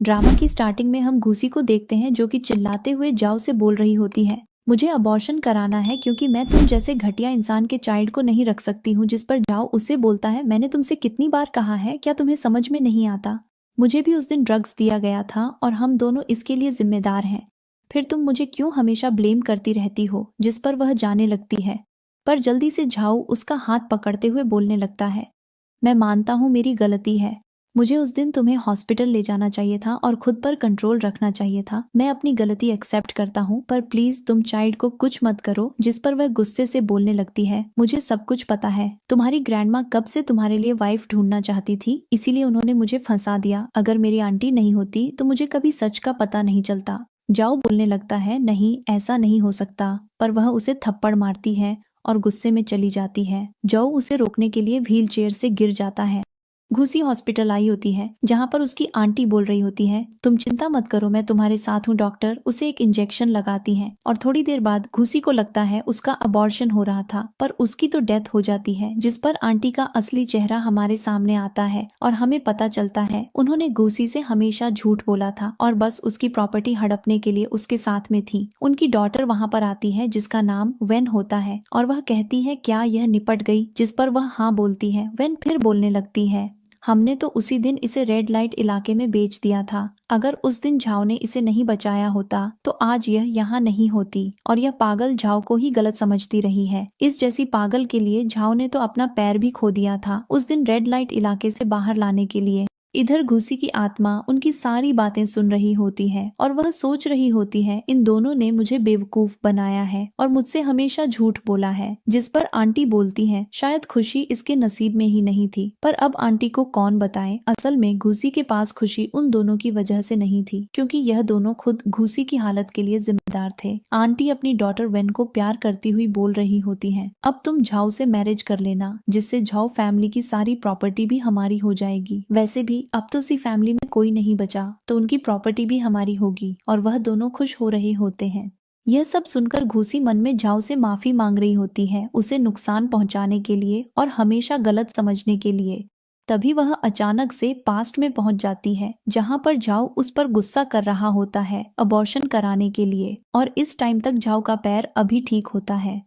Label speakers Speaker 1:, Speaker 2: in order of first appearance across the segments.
Speaker 1: Drama की starting में हम घूसी को देखते हैं जो कि चिल्लाते हुए जाओ से बोल रही होती है, मुझे अबॉर्शन कराना है क्योंकि मैं तुम जैसे घटिया इंसान के चाइल्ड को नहीं रख सकती हूँ। जिस पर जाओ उसे बोलता है, मैंने तुमसे कितनी बार कहा है, क्या तुम्हें समझ में नहीं आता? मुझे भी उस दिन ड्रग्स दिया गया था और हम दोनों इसके लिए जिम्मेदार हैं। फिर तुम मुझे क्यों हमेशा ब्लेम करती रहती हो? जिस पर वह जाने लगती है, पर जल्दी से झाऊ उसका हाथ पकड़ते हुए बोलने लगता है, मैं मानता हूँ मेरी गलती है। मुझे उस दिन तुम्हें हॉस्पिटल ले जाना चाहिए था और खुद पर कंट्रोल रखना चाहिए था। मैं अपनी गलती एक्सेप्ट करता हूँ, पर प्लीज तुम चाइल्ड को कुछ मत करो। जिस पर वह गुस्से से बोलने लगती है, मुझे सब कुछ पता है। तुम्हारी ग्रैंडमा कब से तुम्हारे लिए वाइफ ढूंढना चाहती थी, इसीलिए उन्होंने मुझे फंसा दिया। अगर मेरी आंटी नहीं होती तो मुझे कभी सच का पता नहीं चलता। जाओ बोलने लगता है, नहीं ऐसा नहीं हो सकता, पर वह उसे थप्पड़ मारती है और गुस्से में चली जाती है। जो उसे रोकने के लिए व्हील चेयर से गिर जाता है। घुसी हॉस्पिटल आई होती है जहां पर उसकी आंटी बोल रही होती है, तुम चिंता मत करो, मैं तुम्हारे साथ हूँ। डॉक्टर उसे एक इंजेक्शन लगाती है और थोड़ी देर बाद घुसी को लगता है उसका अबॉर्शन हो रहा था, पर उसकी तो डेथ हो जाती है। जिस पर आंटी का असली चेहरा हमारे सामने आता है और हमें पता चलता है उन्होंने घुसी से हमेशा झूठ बोला था और बस उसकी प्रॉपर्टी हड़पने के लिए उसके साथ में थी। उनकी डॉटर वहां पर आती है जिसका नाम वेन होता है और वह कहती है, क्या यह निपट गई? जिस पर वह हाँ बोलती है। वेन फिर बोलने लगती है, हमने तो उसी दिन इसे रेड लाइट इलाके में बेच दिया था। अगर उस दिन झाओ ने इसे नहीं बचाया होता तो आज यह यहाँ नहीं होती और यह पागल झाओ को ही गलत समझती रही है। इस जैसी पागल के लिए झाओ ने तो अपना पैर भी खो दिया था उस दिन रेड लाइट इलाके से बाहर लाने के लिए। इधर घुसी की आत्मा उनकी सारी बातें सुन रही होती है और वह सोच रही होती है, इन दोनों ने मुझे बेवकूफ बनाया है और मुझसे हमेशा झूठ बोला है। जिस पर आंटी बोलती है, शायद खुशी इसके नसीब में ही नहीं थी, पर अब आंटी को कौन बताए। असल में घुसी के पास खुशी उन दोनों की वजह से नहीं थी, क्योंकि यह दोनों खुद घुसी की हालत के लिए जिम्मेदार थे। आंटी अपनी डॉटर वेन को प्यार करती हुई बोल रही होती है, अब तुम झाओ से मैरिज कर लेना, जिससे झाओ फैमिली की सारी प्रॉपर्टी भी हमारी हो जाएगी। वैसे भी अब तो उसी फैमिली में कोई नहीं बचा, तो उनकी प्रॉपर्टी भी हमारी होगी और वह दोनों खुश हो रहे होते हैं। यह सब सुनकर घुसी मन में झाओ से माफी मांग रही होती है, उसे नुकसान पहुंचाने के लिए और हमेशा गलत समझने के लिए। तभी वह अचानक से पास्ट में पहुंच जाती है जहां पर झाओ उस पर गुस्सा कर रहा होता है अबॉर्शन कराने के लिए, और इस टाइम तक झाओ का पैर अभी ठीक होता है।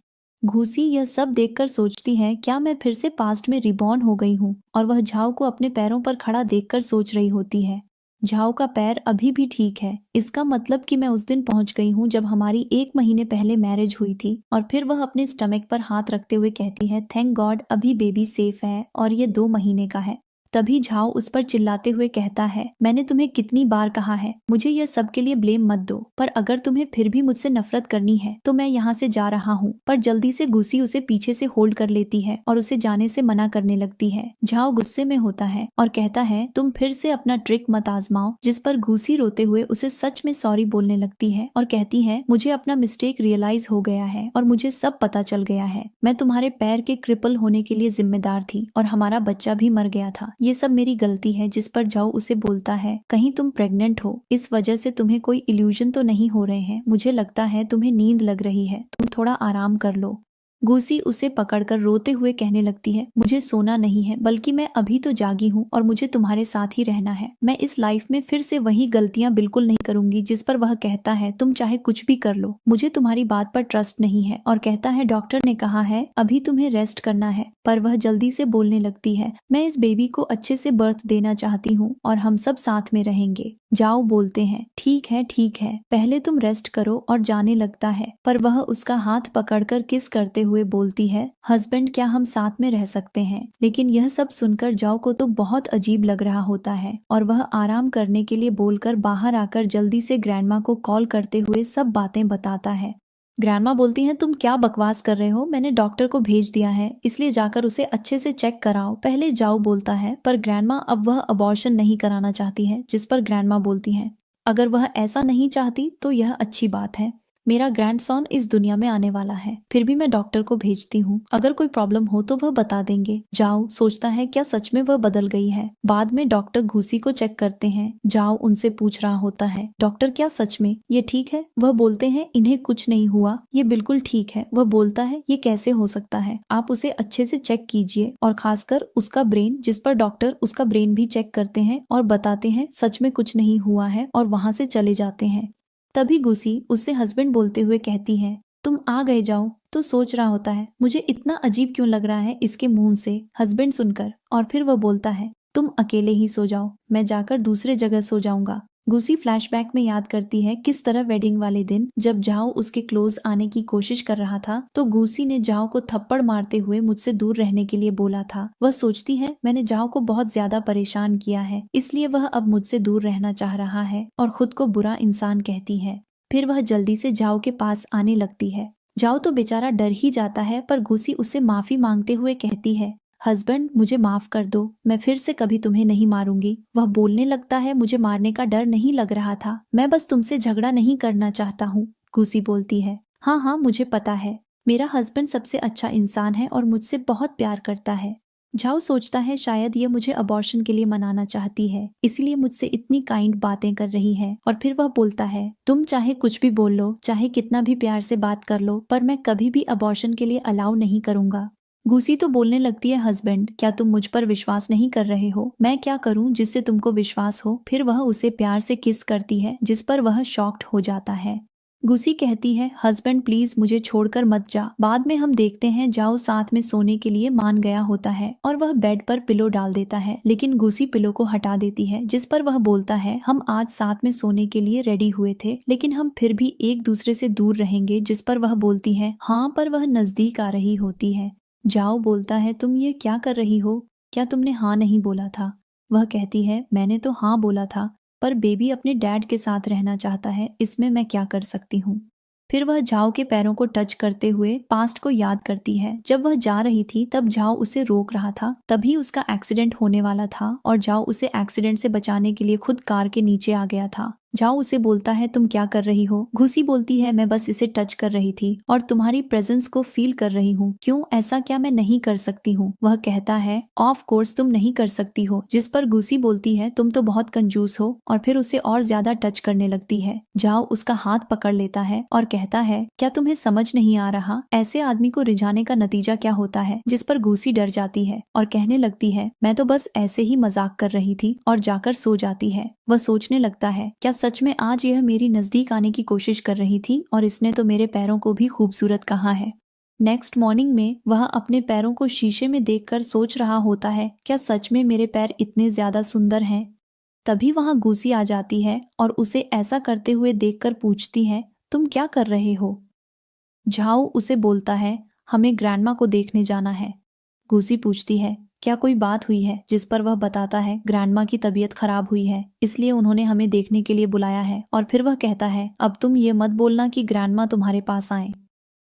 Speaker 1: घूसी यह सब देखकर सोचती है, क्या मैं फिर से पास्ट में रिबॉर्न हो गई हूँ? और वह झाओ को अपने पैरों पर खड़ा देखकर सोच रही होती है, झाओ का पैर अभी भी ठीक है, इसका मतलब कि मैं उस दिन पहुंच गई हूँ जब हमारी 1 महीने पहले मैरिज हुई थी। और फिर वह अपने स्टमक पर हाथ रखते हुए कहती है, थैंक गॉड अभी बेबी सेफ है और ये 2 महीने का है। तभी झाओ उस पर चिल्लाते हुए कहता है, मैंने तुम्हें कितनी बार कहा है मुझे यह सब के लिए ब्लेम मत दो, पर अगर तुम्हें फिर भी मुझसे नफरत करनी है तो मैं यहाँ से जा रहा हूँ। पर जल्दी से घुसी उसे पीछे से होल्ड कर लेती है और उसे जाने से मना करने लगती है। झाओ गुस्से में होता है और कहता है, तुम फिर से अपना ट्रिक मत आजमाओ। जिस पर घुसी रोते हुए उसे सच में सॉरी बोलने लगती है और कहती है, मुझे अपना मिस्टेक रियलाइज हो गया है और मुझे सब पता चल गया है। मैं तुम्हारे पैर के क्रिपल होने के लिए जिम्मेदार थी और हमारा बच्चा भी मर गया था, ये सब मेरी गलती है। जिस पर जाओ उसे बोलता है, कहीं तुम प्रेग्नेंट हो, इस वजह से तुम्हें कोई इल्यूजन तो नहीं हो रहे हैं? मुझे लगता है तुम्हें नींद लग रही है, तुम थोड़ा आराम कर लो। घूसी उसे पकड़कर रोते हुए कहने लगती है, मुझे सोना नहीं है, बल्कि मैं अभी तो जागी हूँ और मुझे तुम्हारे साथ ही रहना है। मैं इस लाइफ में फिर से वही गलतियां बिल्कुल नहीं करूंगी। जिस पर वह कहता है, तुम चाहे कुछ भी कर लो, मुझे तुम्हारी बात पर ट्रस्ट नहीं है। और कहता है, डॉक्टर ने कहा है अभी तुम्हें रेस्ट करना है। पर वह जल्दी से बोलने लगती है, मैं इस बेबी को अच्छे से बर्थ देना चाहती हूँ और हम सब साथ में रहेंगे। जाओ बोलते हैं, ठीक है ठीक है, पहले तुम रेस्ट करो, और जाने लगता है। पर वह उसका हाथ पकड़कर किस करते हुए बोलती है, हस्बैंड क्या हम साथ में रह सकते हैं? लेकिन यह सब सुनकर जाओ को तो बहुत अजीब लग रहा होता है और वह आराम करने के लिए बोलकर बाहर आकर जल्दी से ग्रैंडमा को कॉल करते हुए सब बातें बताता है। ग्रैंडमा बोलती हैं, तुम क्या बकवास कर रहे हो? मैंने डॉक्टर को भेज दिया है, इसलिए जाकर उसे अच्छे से चेक कराओ। पहले जाओ बोलता है, पर ग्रैंडमा अब वह अबॉर्शन नहीं कराना चाहती है। जिस पर ग्रैंडमा बोलती हैं, अगर वह ऐसा नहीं चाहती तो यह अच्छी बात है। मेरा ग्रैंडसन इस दुनिया में आने वाला है, फिर भी मैं डॉक्टर को भेजती हूँ। अगर कोई प्रॉब्लम हो तो वह बता देंगे। जाओ सोचता है क्या सच में वह बदल गई है। बाद में डॉक्टर घूसी को चेक करते हैं। जाओ उनसे पूछ रहा होता है, डॉक्टर क्या सच में ये ठीक है? वह बोलते हैं इन्हें कुछ नहीं हुआ, ये बिल्कुल ठीक है। वह बोलता है ये कैसे हो सकता है, आप उसे अच्छे से चेक कीजिए, और खासकर उसका ब्रेन, जिस पर डॉक्टर उसका ब्रेन भी चेक करते हैं और बताते हैं सच में कुछ नहीं हुआ है, और वहां से चले जाते हैं। तभी गुसी उससे हस्बैंड बोलते हुए कहती है, तुम आ गए। जाओ तो सोच रहा होता है मुझे इतना अजीब क्यों लग रहा है इसके मुंह से हस्बैंड सुनकर, और फिर वह बोलता है तुम अकेले ही सो जाओ, मैं जाकर दूसरे जगह सो जाऊंगा। गुसी फ्लैशबैक में याद करती है किस तरह वेडिंग वाले दिन जब जाओ उसके क्लोज आने की कोशिश कर रहा था तो गुसी ने जाओ को थप्पड़ मारते हुए मुझसे दूर रहने के लिए बोला था। वह सोचती है मैंने जाओ को बहुत ज्यादा परेशान किया है, इसलिए वह अब मुझसे दूर रहना चाह रहा है और खुद को बुरा इंसान कहती है। फिर वह जल्दी से जाओ के पास आने लगती है। जाओ तो बेचारा डर ही जाता है, पर गुसी उससे माफी मांगते हुए कहती है, हस्बैंड मुझे माफ कर दो, मैं फिर से कभी तुम्हें नहीं मारूंगी। वह बोलने लगता है मुझे मारने का डर नहीं लग रहा था, मैं बस तुमसे झगड़ा नहीं करना चाहता हूँ। गुसी बोलती है, हाँ हाँ मुझे पता है, मेरा हस्बैंड सबसे अच्छा इंसान है और मुझसे बहुत प्यार करता है। जाओ सोचता है शायद ये मुझे अबॉर्शन के लिए मनाना चाहती है, इसलिए मुझसे इतनी काइंड बातें कर रही है। और फिर वह बोलता है तुम चाहे कुछ भी बोल लो, चाहे कितना भी प्यार से बात कर लो, पर मैं कभी भी अबॉर्शन के लिए अलाउ नहीं करूंगा। गुसी तो बोलने लगती है, हस्बैंड क्या तुम मुझ पर विश्वास नहीं कर रहे हो? मैं क्या करूं जिससे तुमको विश्वास हो? फिर वह उसे प्यार से किस करती है, जिस पर वह शॉक्ड हो जाता है। गुसी कहती है, हस्बैंड प्लीज मुझे छोड़कर मत जा। बाद में हम देखते हैं जाओ साथ में सोने के लिए मान गया होता है और वह बेड पर पिलो डाल देता है, लेकिन गुसी पिलो को हटा देती है, जिस पर वह बोलता है हम आज साथ में सोने के लिए रेडी हुए थे, लेकिन हम फिर भी एक दूसरे से दूर रहेंगे। जिस पर वह बोलती है हाँ, पर वह नजदीक आ रही होती है। जाओ बोलता है तुम ये क्या कर रही हो, क्या तुमने हाँ नहीं बोला था? वह कहती है मैंने तो हाँ बोला था, पर बेबी अपने डैड के साथ रहना चाहता है, इसमें मैं क्या कर सकती हूँ। फिर वह झाओ के पैरों को टच करते हुए पास्ट को याद करती है। जब वह जा रही थी तब झाओ उसे रोक रहा था, तभी उसका एक्सीडेंट होने वाला था और झाओ उसे एक्सीडेंट से बचाने के लिए खुद कार के नीचे आ गया था। झाओ उसे बोलता है तुम क्या कर रही हो? घुसी बोलती है मैं बस इसे टच कर रही थी और तुम्हारी प्रेजेंस को फील कर रही हूँ। क्यों, ऐसा क्या मैं नहीं कर सकती हूँ? वह कहता है ऑफ कोर्स तुम नहीं कर सकती हो। जिस पर घुसी बोलती है तुम तो बहुत कंजूस हो, और फिर उसे और ज्यादा टच करने लगती है। झाओ उसका हाथ पकड़ लेता है और कहता है क्या तुम्हें समझ नहीं आ रहा ऐसे आदमी को रिझाने का नतीजा क्या होता है? जिस पर घुसी डर जाती है और कहने लगती है मैं तो बस ऐसे ही मजाक कर रही थी, और जाकर सो जाती है। वह सोचने लगता है क्या सच में आज यह मेरी नजदीक आने की कोशिश कर रही थी, और इसने तो मेरे पैरों को भी खूबसूरत कहा है। नेक्स्ट मॉर्निंग में वह अपने पैरों को शीशे में देखकर सोच रहा होता है क्या सच में मेरे पैर इतने ज्यादा सुंदर हैं? तभी वहां घूसी आ जाती है और उसे ऐसा करते हुए देखकर पूछती है तुम क्या कर रहे हो? झाओ उसे बोलता है हमें ग्रैंडमा को देखने जाना है। घूसी पूछती है क्या कोई बात हुई है? जिस पर वह बताता है ग्रैंडमा की तबीयत खराब हुई है, इसलिए उन्होंने हमें देखने के लिए बुलाया है। और फिर वह कहता है अब तुम ये मत बोलना कि ग्रैंडमा तुम्हारे पास आए।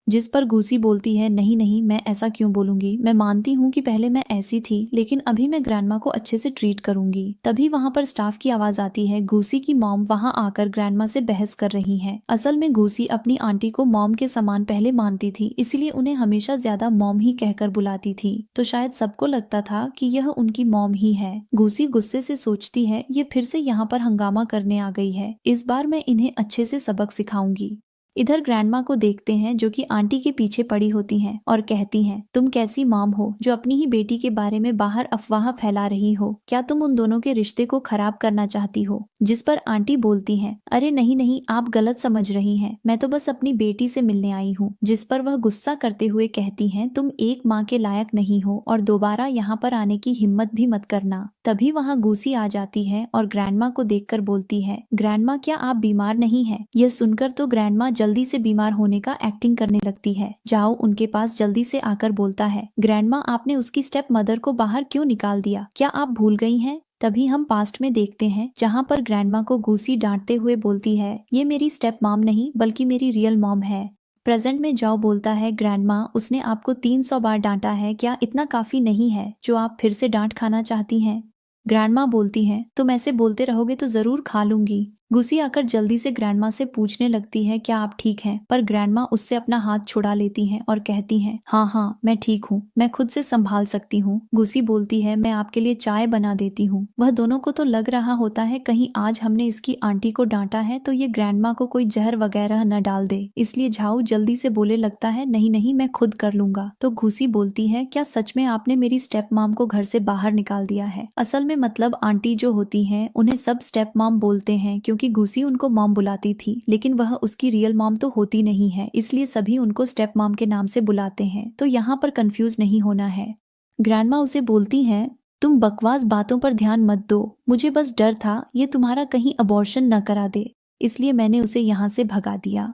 Speaker 1: जिस पर घूसी बोलती है नहीं नहीं, मैं ऐसा क्यों बोलूंगी, मैं मानती हूँ कि पहले मैं ऐसी थी, लेकिन अभी मैं ग्रैंडमा को अच्छे से ट्रीट करूंगी। तभी वहां पर स्टाफ की आवाज आती है। घूसी की मॉम वहां आकर ग्रैंडमा से बहस कर रही है। असल में घूसी अपनी आंटी को मॉम के समान पहले मानती थी, इसलिए उन्हें हमेशा ज्यादा मॉम ही कहकर बुलाती थी, तो शायद सबको लगता था कि यह उनकी मॉम ही है। घूसी गुस्से से सोचती है ये फिर से यहाँ पर हंगामा करने आ गई है, इस बार मैं इन्हें अच्छे से सबक सिखाऊंगी। इधर ग्रैंडमा को देखते हैं जो कि आंटी के पीछे पड़ी होती हैं और कहती हैं तुम कैसी मॉम हो जो अपनी ही बेटी के बारे में बाहर अफवाह फैला रही हो? क्या तुम उन दोनों के रिश्ते को खराब करना चाहती हो? जिस पर आंटी बोलती हैं अरे नहीं नहीं, आप गलत समझ रही हैं, मैं तो बस अपनी बेटी से मिलने आई हूँ। जिस पर वह गुस्सा करते हुए कहती हैं तुम एक माँ के लायक नहीं हो और दोबारा यहाँ पर आने की हिम्मत भी मत करना। तभी वहाँ घूसी आ जाती है और ग्रैंडमा को देखकर बोलती है ग्रैंडमा क्या आप बीमार नहीं हैं? यह सुनकर तो ग्रैंडमा जल्दी से बीमार होने का एक्टिंग करने लगती है। जाओ उनके पास जल्दी से आकर बोलता है ग्रैंडमा आपने उसकी स्टेप मदर को बाहर क्यों निकाल दिया, क्या आप भूल गई हैं? तभी हम पास्ट में देखते हैं जहाँ पर ग्रैंडमा को घूसी डांटते हुए बोलती है ये मेरी स्टेप मॉम नहीं बल्कि मेरी रियल मॉम है। प्रेजेंट में जाओ बोलता है ग्रैंडमा उसने आपको 300 बार डांटा है, क्या इतना काफी नहीं है जो आप फिर से डांट खाना चाहती हैं? ग्रैंडमा बोलती हैं तुम ऐसे बोलते रहोगे तो जरूर खा लूंगी। गुसी आकर जल्दी से ग्रैंडमा से पूछने लगती है क्या आप ठीक हैं, पर ग्रैंडमा उससे अपना हाथ छुड़ा लेती हैं और कहती हैं हाँ हाँ मैं ठीक हूँ, मैं खुद से संभाल सकती हूँ। गुसी बोलती है मैं आपके लिए चाय बना देती हूँ। वह दोनों को तो लग रहा होता है कहीं आज हमने इसकी आंटी को डांटा है तो ये ग्रैंडमा को कोई जहर वगैरह न डाल दे, इसलिए झाऊ जल्दी से बोले लगता है नहीं नहीं मैं खुद कर लूंगा। तो घुसी बोलती है क्या सच में आपने मेरी स्टेप मॉम को घर से बाहर निकाल दिया है? असल में मतलब आंटी जो होती हैं उन्हें सब स्टेप मॉम बोलते हैं क्योंकि घुसी उनको मॉम बुलाती थी, लेकिन वह उसकी रियल मॉम तो होती नहीं है, इसलिए सभी उनको स्टेप मॉम के नाम से बुलाते हैं। तो यहाँ पर कंफ्यूज नहीं होना है। ग्रैंडमा उसे बोलती हैं तुम बकवास बातों पर ध्यान मत दो, मुझे बस डर था ये तुम्हारा कहीं अबॉर्शन न करा दे, इसलिए मैंने उसे यहाँ से भगा दिया।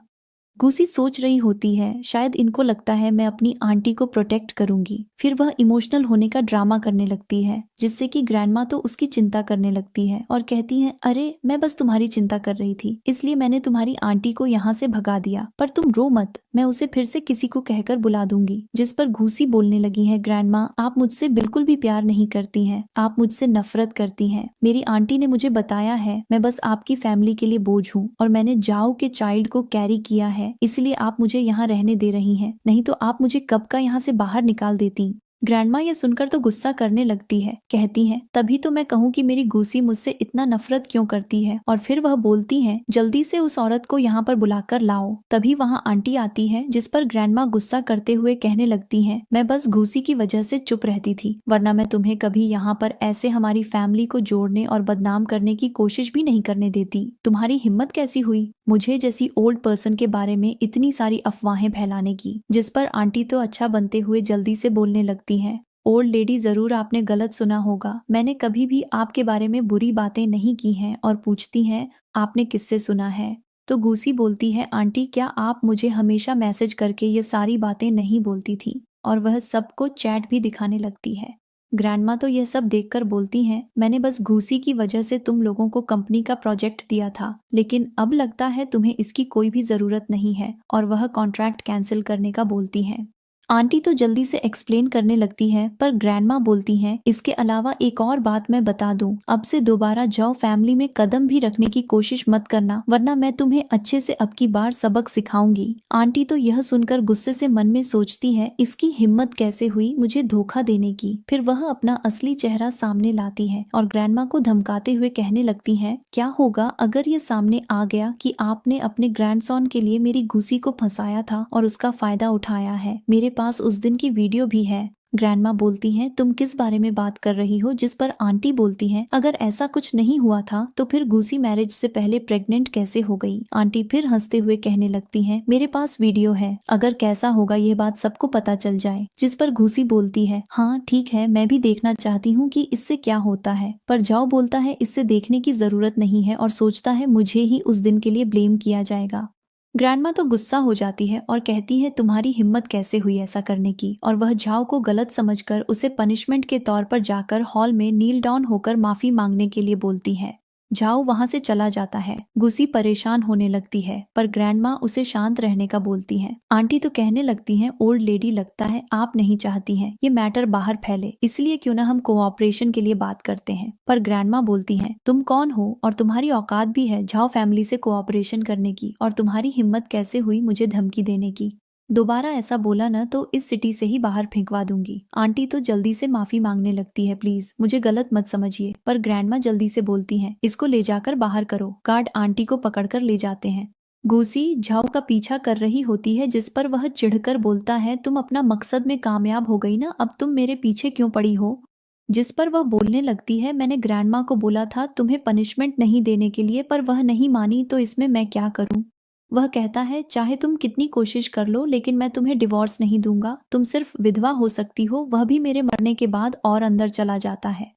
Speaker 1: घुसी सोच रही होती है शायद इनको लगता है मैं अपनी आंटी को प्रोटेक्ट करूंगी। फिर वह इमोशनल होने का ड्रामा करने लगती है जिससे कि ग्रैंडमा तो उसकी चिंता करने लगती है और कहती है अरे मैं बस तुम्हारी चिंता कर रही थी, इसलिए मैंने तुम्हारी आंटी को यहाँ से भगा दिया, पर तुम रो मत, मैं उसे फिर से किसी को कहकर बुला दूंगी। जिस पर घुसी बोलने लगी है ग्रैंडमा आप मुझसे बिल्कुल भी प्यार नहीं करती हैं, आप मुझसे नफरत करती हैं। मेरी आंटी ने मुझे बताया है मैं बस आपकी फैमिली के लिए बोझ हूँ और मैंने जाओ के चाइल्ड को कैरी किया है, इसलिए आप मुझे यहाँ रहने दे रही हैं, नहीं तो आप मुझे कब का यहाँ से बाहर निकाल देती। ग्रैंडमा यह सुनकर तो गुस्सा करने लगती है, कहती हैं तभी तो मैं कहूँ कि मेरी घुसी मुझसे इतना नफरत क्यों करती है। और फिर वह बोलती हैं जल्दी से उस औरत को यहाँ पर बुलाकर लाओ। तभी वहाँ आंटी आती है जिस पर ग्रैंडमा गुस्सा करते हुए कहने लगती हैं मैं बस घुसी की वजह से चुप रहती थी, वरना मैं तुम्हें कभी यहाँ पर ऐसे हमारी फैमिली को जोड़ने और बदनाम करने की कोशिश भी नहीं करने देती। तुम्हारी हिम्मत कैसी हुई मुझे जैसी ओल्ड पर्सन के बारे में इतनी सारी अफवाहें फैलाने की। जिस पर आंटी तो अच्छा बनते हुए जल्दी से बोलने लगती है ओल्ड लेडी जरूर आपने गलत सुना होगा, मैंने कभी भी आपके बारे में बुरी बातें नहीं की हैं। और पूछती हैं आपने किससे सुना है? तो घुसी बोलती है आंटी क्या आप मुझे हमेशा मैसेज करके ये सारी बातें नहीं बोलती थी? और वह सबको चैट भी दिखाने लगती है। ग्रैंडमा तो यह सब देखकर बोलती हैं मैंने बस घुसी की वजह से तुम लोगों को कंपनी का प्रोजेक्ट दिया था, लेकिन अब लगता है तुम्हें इसकी कोई भी जरूरत नहीं है, और वह कॉन्ट्रैक्ट कैंसिल करने का बोलती हैं। आंटी तो जल्दी से एक्सप्लेन करने लगती है पर ग्रैंडमा बोलती हैं इसके अलावा एक और बात मैं बता दूं, अब से दोबारा जाओ फैमिली में कदम भी रखने की कोशिश मत करना, वरना मैं तुम्हें अच्छे से अब की बार सबक सिखाऊंगी। आंटी तो यह सुनकर गुस्से से मन में सोचती है इसकी हिम्मत कैसे हुई मुझे धोखा देने की। फिर वह अपना असली चेहरा सामने लाती है और ग्रैंडमा को धमकाते हुए कहने लगती है क्या होगा अगर ये सामने आ गया कि आपने अपने ग्रैंडसन के लिए मेरी घुसी को फंसाया था और उसका फायदा उठाया है, मेरे पास उस दिन की वीडियो भी है। ग्रैंडमा बोलती हैं तुम किस बारे में बात कर रही हो? जिस पर आंटी बोलती हैं अगर ऐसा कुछ नहीं हुआ था तो फिर घुसी मैरिज से पहले प्रेग्नेंट कैसे हो गई? आंटी फिर हंसते हुए कहने लगती हैं मेरे पास वीडियो है, अगर कैसा होगा ये बात सबको पता चल जाए। जिस पर घुसी बोलती है हाँ ठीक है मैं भी देखना चाहती हूँ कि इससे क्या होता है, पर जाओ बोलता है इससे देखने की जरूरत नहीं है और सोचता है मुझे ही उस दिन के लिए ब्लेम किया जाएगा। ग्रैंडमा तो गुस्सा हो जाती है और कहती है तुम्हारी हिम्मत कैसे हुई ऐसा करने की, और वह झाओ को गलत समझकर उसे पनिशमेंट के तौर पर जाकर हॉल में नील डाउन होकर माफी मांगने के लिए बोलती है। झाओ वहां से चला जाता है। गुसी परेशान होने लगती है पर ग्रैंडमा उसे शांत रहने का बोलती है। आंटी तो कहने लगती हैं ओल्ड लेडी लगता है आप नहीं चाहती हैं ये मैटर बाहर फैले, इसलिए क्यों ना हम कोऑपरेशन के लिए बात करते हैं। पर ग्रैंडमा बोलती हैं तुम कौन हो और तुम्हारी औकात भी है झाओ फैमिली से कोऑपरेशन करने की, और तुम्हारी हिम्मत कैसे हुई मुझे धमकी देने की? दोबारा ऐसा बोला न तो इस सिटी से ही बाहर फेंकवा दूंगी। आंटी तो जल्दी से माफी मांगने लगती है प्लीज मुझे गलत मत समझिए, पर ग्रैंडमा जल्दी से बोलती हैं इसको ले जाकर बाहर करो। गार्ड आंटी को पकड़कर ले जाते हैं। घुसी झाओ का पीछा कर रही होती है जिस पर वह चिढ़कर बोलता है तुम अपना मकसद में कामयाब हो गई ना, अब तुम मेरे पीछे क्यों पड़ी हो? जिस पर वह बोलने लगती है मैंने ग्रैंडमा को बोला था तुम्हें पनिशमेंट नहीं देने के लिए, पर वह नहीं मानी तो इसमें मैं क्या करूं? वह कहता है चाहे तुम कितनी कोशिश कर लो लेकिन मैं तुम्हें डिवोर्स नहीं दूंगा, तुम सिर्फ विधवा हो सकती हो, वह भी मेरे मरने के बाद, और अंदर चला जाता है।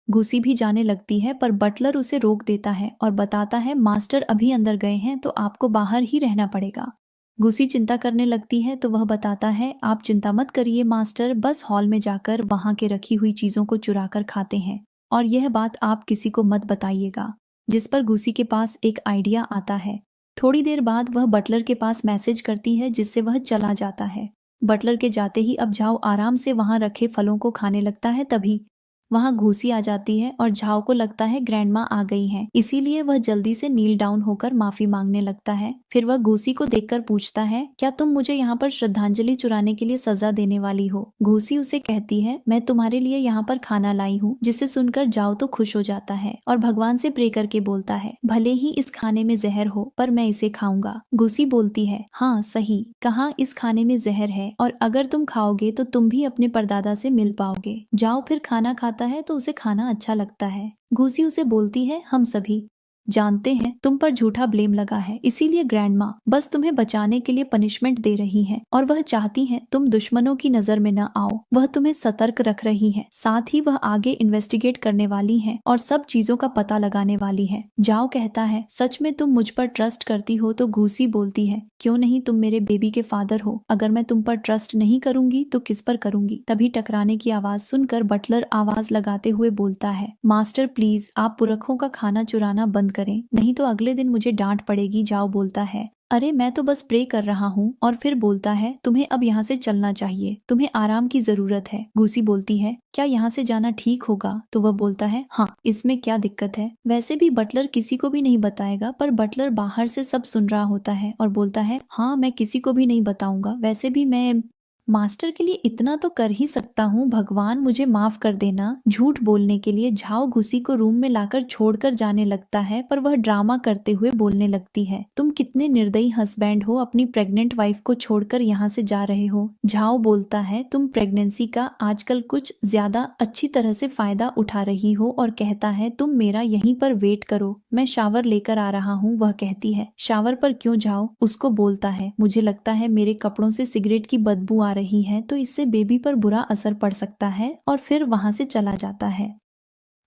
Speaker 1: घुसी भी जाने लगती है पर बटलर उसे रोक देता है और बताता है मास्टर अभी अंदर गए हैं तो आपको बाहर ही रहना पड़ेगा। घुसी चिंता करने लगती है तो वह बताता है आप चिंता मत करिए मास्टर, बस हॉल में जाकर वहां के रखी हुई चीजों को चुरा कर खाते हैं और यह बात आप किसी को मत बताइएगा। जिस पर घुसी के पास एक आइडिया आता है। थोड़ी देर बाद वह बटलर के पास मैसेज करती है जिससे वह चला जाता है। बटलर के जाते ही अब झाओ आराम से वहां रखे फलों को खाने लगता है। तभी वहाँ घूसी आ जाती है और झाओ को लगता है ग्रैंडमा आ गई है, इसीलिए वह जल्दी से नील डाउन होकर माफी मांगने लगता है। फिर वह घूसी को देखकर पूछता है, क्या तुम मुझे यहाँ पर श्रद्धांजलि चुराने के लिए सजा देने वाली हो? घूसी उसे कहती है, मैं तुम्हारे लिए यहाँ पर खाना लाई हूँ, जिसे सुनकर जाओ तो खुश हो जाता है और भगवान से प्रे करके बोलता है, भले ही इस खाने में जहर हो पर मैं इसे खाऊंगा। घूसी बोलती है, हाँ सही कहा, इस खाने में जहर है और अगर तुम खाओगे तो तुम भी अपने परदादा से मिल पाओगे। जाओ फिर खाना खाता है तो उसे खाना अच्छा लगता है। घूसी उसे बोलती है, हम सभी जानते हैं तुम पर झूठा ब्लेम लगा है, इसीलिए ग्रैंडमा बस तुम्हें बचाने के लिए पनिशमेंट दे रही है और वह चाहती है तुम दुश्मनों की नजर में न आओ। वह तुम्हें सतर्क रख रही है, साथ ही वह आगे इन्वेस्टिगेट करने वाली है और सब चीजों का पता लगाने वाली है। जाओ कहता है, सच में तुम मुझ पर ट्रस्ट करती हो? तो घूसी बोलती है, क्यों नहीं, तुम मेरे बेबी के फादर हो, अगर मैं तुम पर ट्रस्ट नहीं करूंगी तो किस पर करूंगी? तभी टकराने की आवाज सुनकर बटलर आवाज लगाते हुए बोलता है, मास्टर प्लीज आप पुरखों का खाना चुराना बंद करें, नहीं तो अगले दिन मुझे डांट पड़ेगी। जाओ बोलता है, अरे मैं तो बस प्रे कर रहा हूँ। और फिर बोलता है, तुम्हें अब यहाँ से चलना चाहिए, तुम्हें आराम की जरूरत है। घूसी बोलती है, क्या यहाँ से जाना ठीक होगा? तो वह बोलता है, हाँ इसमें क्या दिक्कत है? वैसे भी बटलर किसी को भी नहीं बताएगा, पर बटलर बाहर से सब सुन रहा होता है और बोलता है, हाँ मैं किसी को भी नहीं बताऊंगा, वैसे भी मैं मास्टर के लिए इतना तो कर ही सकता हूँ, भगवान मुझे माफ कर देना। झूठ बोलने के लिए झाओ घुसी को रूम में लाकर छोड़कर जाने लगता है, पर वह ड्रामा करते हुए बोलने लगती है, तुम कितने निर्दयी हस्बैंड हो, अपनी प्रेग्नेंट वाइफ को छोड़कर यहाँ से जा रहे हो। झाओ बोलता है, तुम प्रेगनेंसी का आजकल कुछ ज्यादा अच्छी तरह से फायदा उठा रही हो और कहता है, तुम मेरा यहीं पर वेट करो, मैं शावर लेकर आ रहा हूँ। वह कहती है, शावर पर क्यों जाओ? उसको बोलता है, मुझे लगता है मेरे कपड़ों से सिगरेट की बदबू आ रही है, तो इससे बेबी पर बुरा असर पड़ सकता है, और फिर वहां से चला जाता है।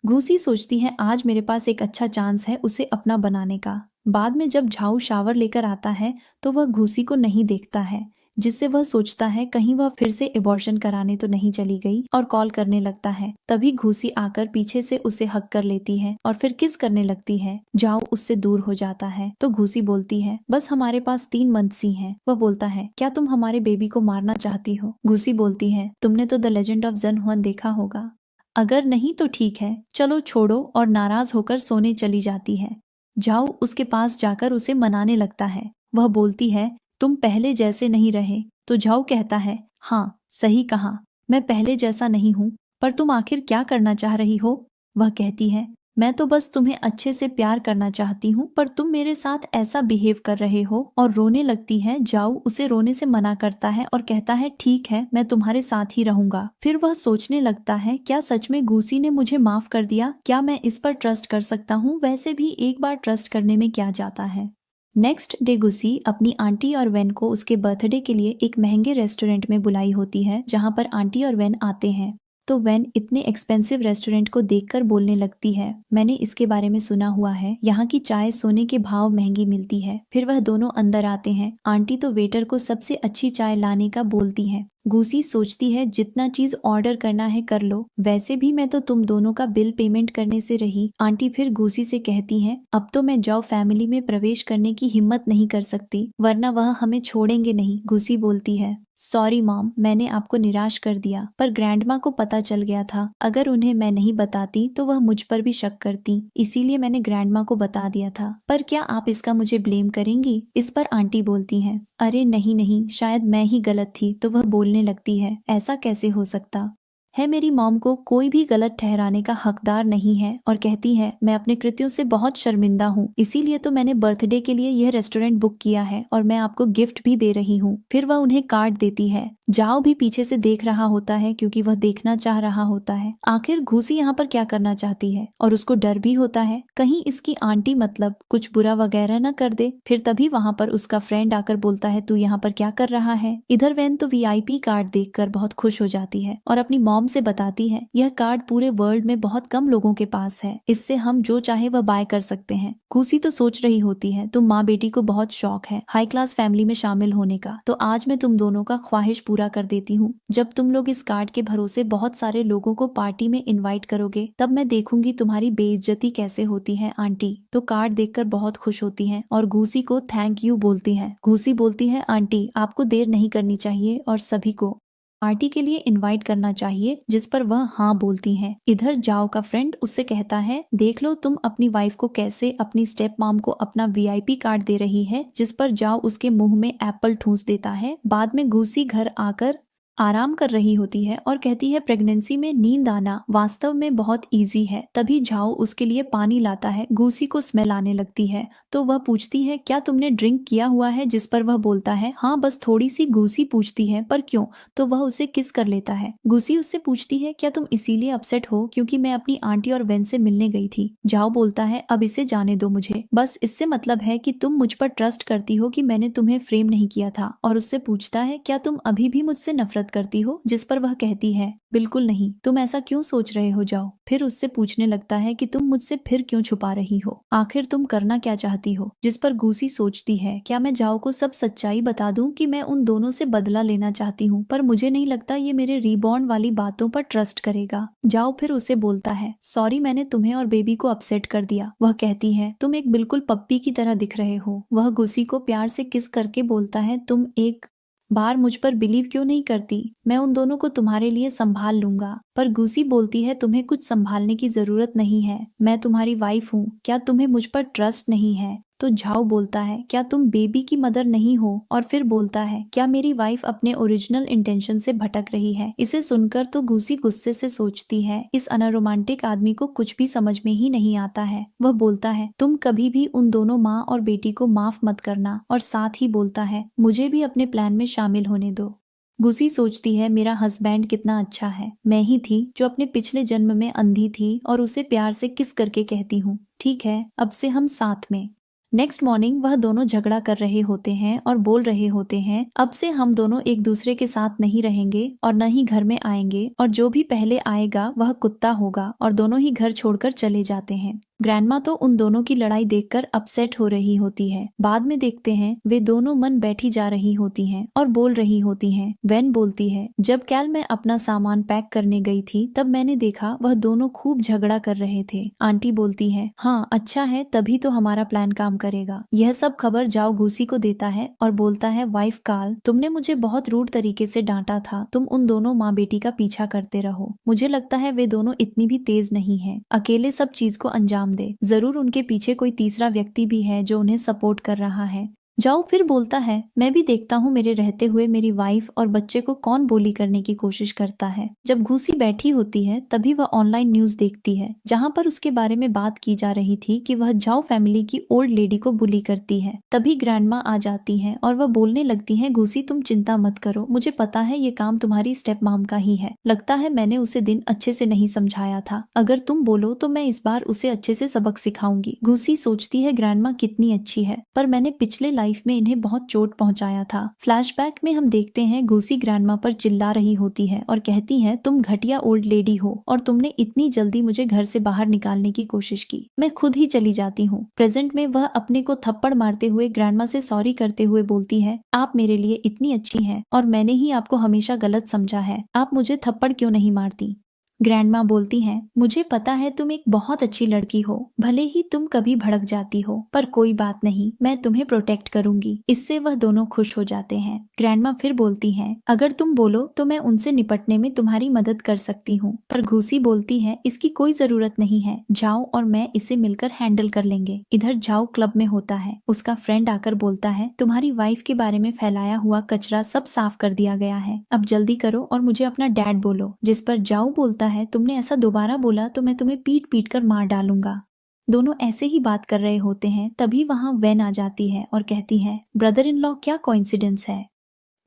Speaker 1: घूसी सोचती है, आज मेरे पास एक अच्छा चांस है उसे अपना बनाने का। बाद में जब झाऊ शावर लेकर आता है तो वह घूसी को नहीं देखता है, जिससे वह सोचता है कहीं वह फिर से एबॉर्शन कराने तो नहीं चली गई, और कॉल करने लगता है। तभी घूसी आकर पीछे से उसे हक कर लेती है और फिर किस करने लगती है। झाऊ उससे दूर हो जाता है तो घूसी बोलती है, बस हमारे पास 3 मंथ्स ही हैं। वह बोलता है, क्या तुम हमारे बेबी को मारना चाहती हो? घूसी बोलती है, तुमने तो द लेजेंड ऑफ जन हुआन देखा होगा, अगर नहीं तो ठीक है, चलो छोड़ो, और नाराज होकर सोने चली जाती है। जाओ उसके पास जाकर उसे मनाने लगता है। वह बोलती है, तुम पहले जैसे नहीं रहे। तो जाओ कहता है, हाँ सही कहा, मैं पहले जैसा नहीं हूँ, पर तुम आखिर क्या करना चाह रही हो? वह कहती है, मैं तो बस तुम्हें अच्छे से प्यार करना चाहती हूँ, पर तुम मेरे साथ ऐसा बिहेव कर रहे हो। और रोने लगती है। जाओ उसे रोने से मना करता है और कहता है, ठीक है मैं तुम्हारे साथ ही रहूंगा। फिर वह सोचने लगता है, क्या सच में घूसी ने मुझे माफ कर दिया? क्या मैं इस पर ट्रस्ट कर सकता हूँ? वैसे भी एक बार ट्रस्ट करने में क्या जाता है। नेक्स्ट डे घुसी अपनी आंटी और वेन को उसके बर्थडे के लिए एक महंगे रेस्टोरेंट में बुलाई होती है, जहाँ पर आंटी और वेन आते हैं। तो वेन इतने एक्सपेंसिव रेस्टोरेंट को देखकर बोलने लगती है, मैंने इसके बारे में सुना हुआ है, यहाँ की चाय सोने के भाव महंगी मिलती है। फिर वह दोनों अंदर आते हैं। आंटी तो वेटर को सबसे अच्छी चाय लाने का बोलती है। घूसी सोचती है, जितना चीज ऑर्डर करना है कर लो, वैसे भी मैं तो तुम दोनों का बिल पेमेंट करने से रही। आंटी फिर घूसी से कहती हैं, अब तो मैं जाओ फैमिली में प्रवेश करने की हिम्मत नहीं कर सकती, वरना वह हमें छोड़ेंगे नहीं। घूसी बोलती है, सॉरी मॉम, मैंने आपको निराश कर दिया, पर ग्रैंडमा को पता चल गया था, अगर उन्हें मैं नहीं बताती तो वह मुझ पर भी शक करती, इसीलिए मैंने ग्रैंडमा को बता दिया था। पर क्या आप इसका मुझे ब्लेम करेंगी? इस पर आंटी बोलती हैं, अरे नहीं नहीं, शायद मैं ही गलत थी। तो वह बोलने लगती है, ऐसा कैसे हो सकता है, मेरी मॉम को कोई भी गलत ठहराने का हकदार नहीं है। और कहती है, मैं अपने कृत्यों से बहुत शर्मिंदा हूँ, इसीलिए तो मैंने बर्थडे के लिए यह रेस्टोरेंट बुक किया है और मैं आपको गिफ्ट भी दे रही हूँ। फिर वह उन्हें कार्ड देती है। जाओ भी पीछे से देख रहा होता है, क्योंकि वह देखना चाह रहा होता है आखिर घूसी यहाँ पर क्या करना चाहती है, और उसको डर भी होता है कहीं इसकी आंटी मतलब कुछ बुरा वगैरह न कर दे। फिर तभी वहाँ पर उसका फ्रेंड आकर बोलता है, तू यहाँ पर क्या कर रहा है? इधर वैन तो VIP कार्ड देखकर बहुत खुश हो जाती है और अपनी मॉम से बताती है, यह कार्ड पूरे वर्ल्ड में बहुत कम लोगों के पास है, इससे हम जो चाहे वह बाय कर सकते हैं। घूसी तो सोच रही होती है, तुम माँ बेटी को बहुत शौक है हाई क्लास फैमिली में शामिल होने का, तो आज मैं तुम दोनों का ख्वाहिश पूरा कर देती हूँ। जब तुम लोग इस कार्ड के भरोसे बहुत सारे लोगों को पार्टी में इनवाइट करोगे, तब मैं देखूंगी तुम्हारी बेइज्जती कैसे होती है। आंटी तो कार्ड देखकर बहुत खुश होती हैं और घूसी को थैंक यू बोलती हैं। घूसी बोलती है, आंटी आपको देर नहीं करनी चाहिए और सभी को पार्टी के लिए इनवाइट करना चाहिए, जिस पर वह हाँ बोलती है। इधर जाओ का फ्रेंड उससे कहता है, देख लो तुम अपनी वाइफ को कैसे अपनी स्टेप मॉम को अपना वीआईपी कार्ड दे रही है, जिस पर जाओ उसके मुंह में एप्पल ठूंस देता है। बाद में घूसी घर आकर आराम कर रही होती है और कहती है, प्रेगनेंसी में नींद आना वास्तव में बहुत इजी है। तभी झाओ उसके लिए पानी लाता है। घूसी को स्मेल आने लगती है तो वह पूछती है, क्या तुमने ड्रिंक किया हुआ है, जिस पर वह बोलता है, हाँ बस थोड़ी सी। घूसी पूछती है, पर क्यों? तो वह उसे किस कर लेता है। घूसी उससे पूछती है, क्या तुम इसीलिए अपसेट हो क्योंकि मैं अपनी आंटी और वेन से मिलने गई थी? झाओ बोलता है, अब इसे जाने दो मुझे, बस इससे मतलब है कि तुम मुझ पर ट्रस्ट करती हो कि मैंने तुम्हें फ्रेम नहीं किया था। और उससे पूछता है, क्या तुम अभी भी मुझसे नफरत करती हो? जिस पर वह कहती है, बिल्कुल नहीं, तुम ऐसा क्यों सोच रहे हो? जाओ फिर उससे पूछने लगता है कि तुम मुझसे फिर क्यों छुपा रही हो, आखिर तुम करना क्या चाहती हो? जिस पर घूसी सोचती है, क्या मैं जाओ को सब सच्चाई बता दूं कि मैं उन दोनों से बदला लेना चाहती हूँ, पर मुझे नहीं लगता ये मेरे रीबॉर्न वाली बातों पर ट्रस्ट करेगा। जाओ फिर उसे बोलता है, सॉरी मैंने तुम्हें और बेबी को अपसेट कर दिया। वह कहती है, तुम एक बिल्कुल पप्पी की तरह दिख रहे हो। वह घूसी को प्यार से किस करके बोलता है, तुम एक बार मुझ पर बिलीव क्यों नहीं करती? मैं उन दोनों को तुम्हारे लिए संभाल लूंगा। पर घूसी बोलती है, तुम्हें कुछ संभालने की जरूरत नहीं है, मैं तुम्हारी वाइफ हूँ, क्या तुम्हें मुझ पर ट्रस्ट नहीं है? तो झाओ बोलता है, क्या तुम बेबी की मदर नहीं हो? और फिर बोलता है, क्या मेरी वाइफ अपने ओरिजिनल इंटेंशन से भटक रही है? इसे सुनकर तो घूसी गुस्से से सोचती है, इस अनरोमांटिक आदमी को कुछ भी समझ में ही नहीं आता है। वह बोलता है, तुम कभी भी उन दोनों माँ और बेटी को माफ मत करना। और साथ ही बोलता है, मुझे भी अपने प्लान में शामिल होने दो। घुसी सोचती है, मेरा हस्बैंड कितना अच्छा है, मैं ही थी जो अपने पिछले जन्म में अंधी थी और उसे प्यार से किस करके कहती हूँ, ठीक है अब से हम साथ में। नेक्स्ट मॉर्निंग वह दोनों झगड़ा कर रहे होते हैं और बोल रहे होते हैं, अब से हम दोनों एक दूसरे के साथ नहीं रहेंगे और न ही घर में आएंगे, और जो भी पहले आएगा वह कुत्ता होगा। और दोनों ही घर छोड़कर चले जाते हैं। ग्रैंडमा तो उन दोनों की लड़ाई देखकर अपसेट हो रही होती है। बाद में देखते हैं वे दोनों मन बैठी जा रही होती हैं और बोल रही होती हैं। वेन बोलती है, जब कैल मैं अपना सामान पैक करने गई थी तब मैंने देखा वह दोनों खूब झगड़ा कर रहे थे। आंटी बोलती है, हाँ अच्छा है, तभी तो हमारा प्लान काम करेगा। यह सब खबर जाओ घूसी को देता है और बोलता है, वाइफ काल, तुमने मुझे बहुत रूड तरीके से डांटा था, तुम उन दोनों माँ बेटी का पीछा करते रहो। मुझे लगता है वे दोनों इतनी भी तेज नहीं है, अकेले सब चीज को अंजाम दे। जरूर उनके पीछे कोई तीसरा व्यक्ति भी है जो उन्हें सपोर्ट कर रहा है। जाओ फिर बोलता है, मैं भी देखता हूँ मेरे रहते हुए मेरी वाइफ और बच्चे को कौन बोली करने की कोशिश करता है। जब घूसी बैठी होती है तभी वह ऑनलाइन न्यूज देखती है, जहाँ पर उसके बारे में बात की जा रही थी कि वह जाओ फैमिली की ओल्ड लेडी को बुली करती है। तभी ग्रैंडमा आ जाती है और वह बोलने लगती है, घूसी तुम चिंता मत करो, मुझे पता है ये काम तुम्हारी स्टेप मॉम का ही है। लगता है मैंने उसे दिन अच्छे से नहीं समझाया था, अगर तुम बोलो तो मैं इस बार उसे अच्छे से सबक सिखाऊंगी। घूसी सोचती है, ग्रैंडमा कितनी अच्छी है, पर मैंने पिछले लाइफ में इन्हें बहुत चोट पहुंचाया था। फ्लैशबैक में हम देखते हैं घूसी ग्रैंडमा पर चिल्ला रही होती है और कहती है, तुम घटिया ओल्ड लेडी हो और तुमने इतनी जल्दी मुझे घर से बाहर निकालने की कोशिश की, मैं खुद ही चली जाती हूँ। प्रेजेंट में वह अपने को थप्पड़ मारते हुए ग्रैंडमा से सॉरी करते हुए बोलती है, आप मेरे लिए इतनी अच्छी हैं और मैंने ही आपको हमेशा गलत समझा है, आप मुझे थप्पड़ क्यों नहीं मारती? ग्रैंडमा बोलती हैं, मुझे पता है तुम एक बहुत अच्छी लड़की हो, भले ही तुम कभी भड़क जाती हो, पर कोई बात नहीं, मैं तुम्हें प्रोटेक्ट करूंगी। इससे वह दोनों खुश हो जाते हैं। ग्रैंडमा फिर बोलती हैं, अगर तुम बोलो तो मैं उनसे निपटने में तुम्हारी मदद कर सकती हूँ। पर घूसी बोलती है, इसकी कोई जरूरत नहीं है, जाओ और मैं इसे मिलकर हैंडल कर लेंगे। इधर जाओ क्लब में होता है, उसका फ्रेंड आकर बोलता है, तुम्हारी वाइफ के बारे में फैलाया हुआ कचरा सब साफ कर दिया गया है, अब जल्दी करो और मुझे अपना डैड बोलो। जिस पर जाओ बोलता है, तुमने ऐसा दोबारा बोला तो मैं तुम्हें पीट पीट कर मार डालूंगा। दोनों ऐसे ही बात कर रहे होते हैं, तभी वहां वेन आ जाती है और कहती है, ब्रदर इन लॉ क्या कोइंसिडेंस है।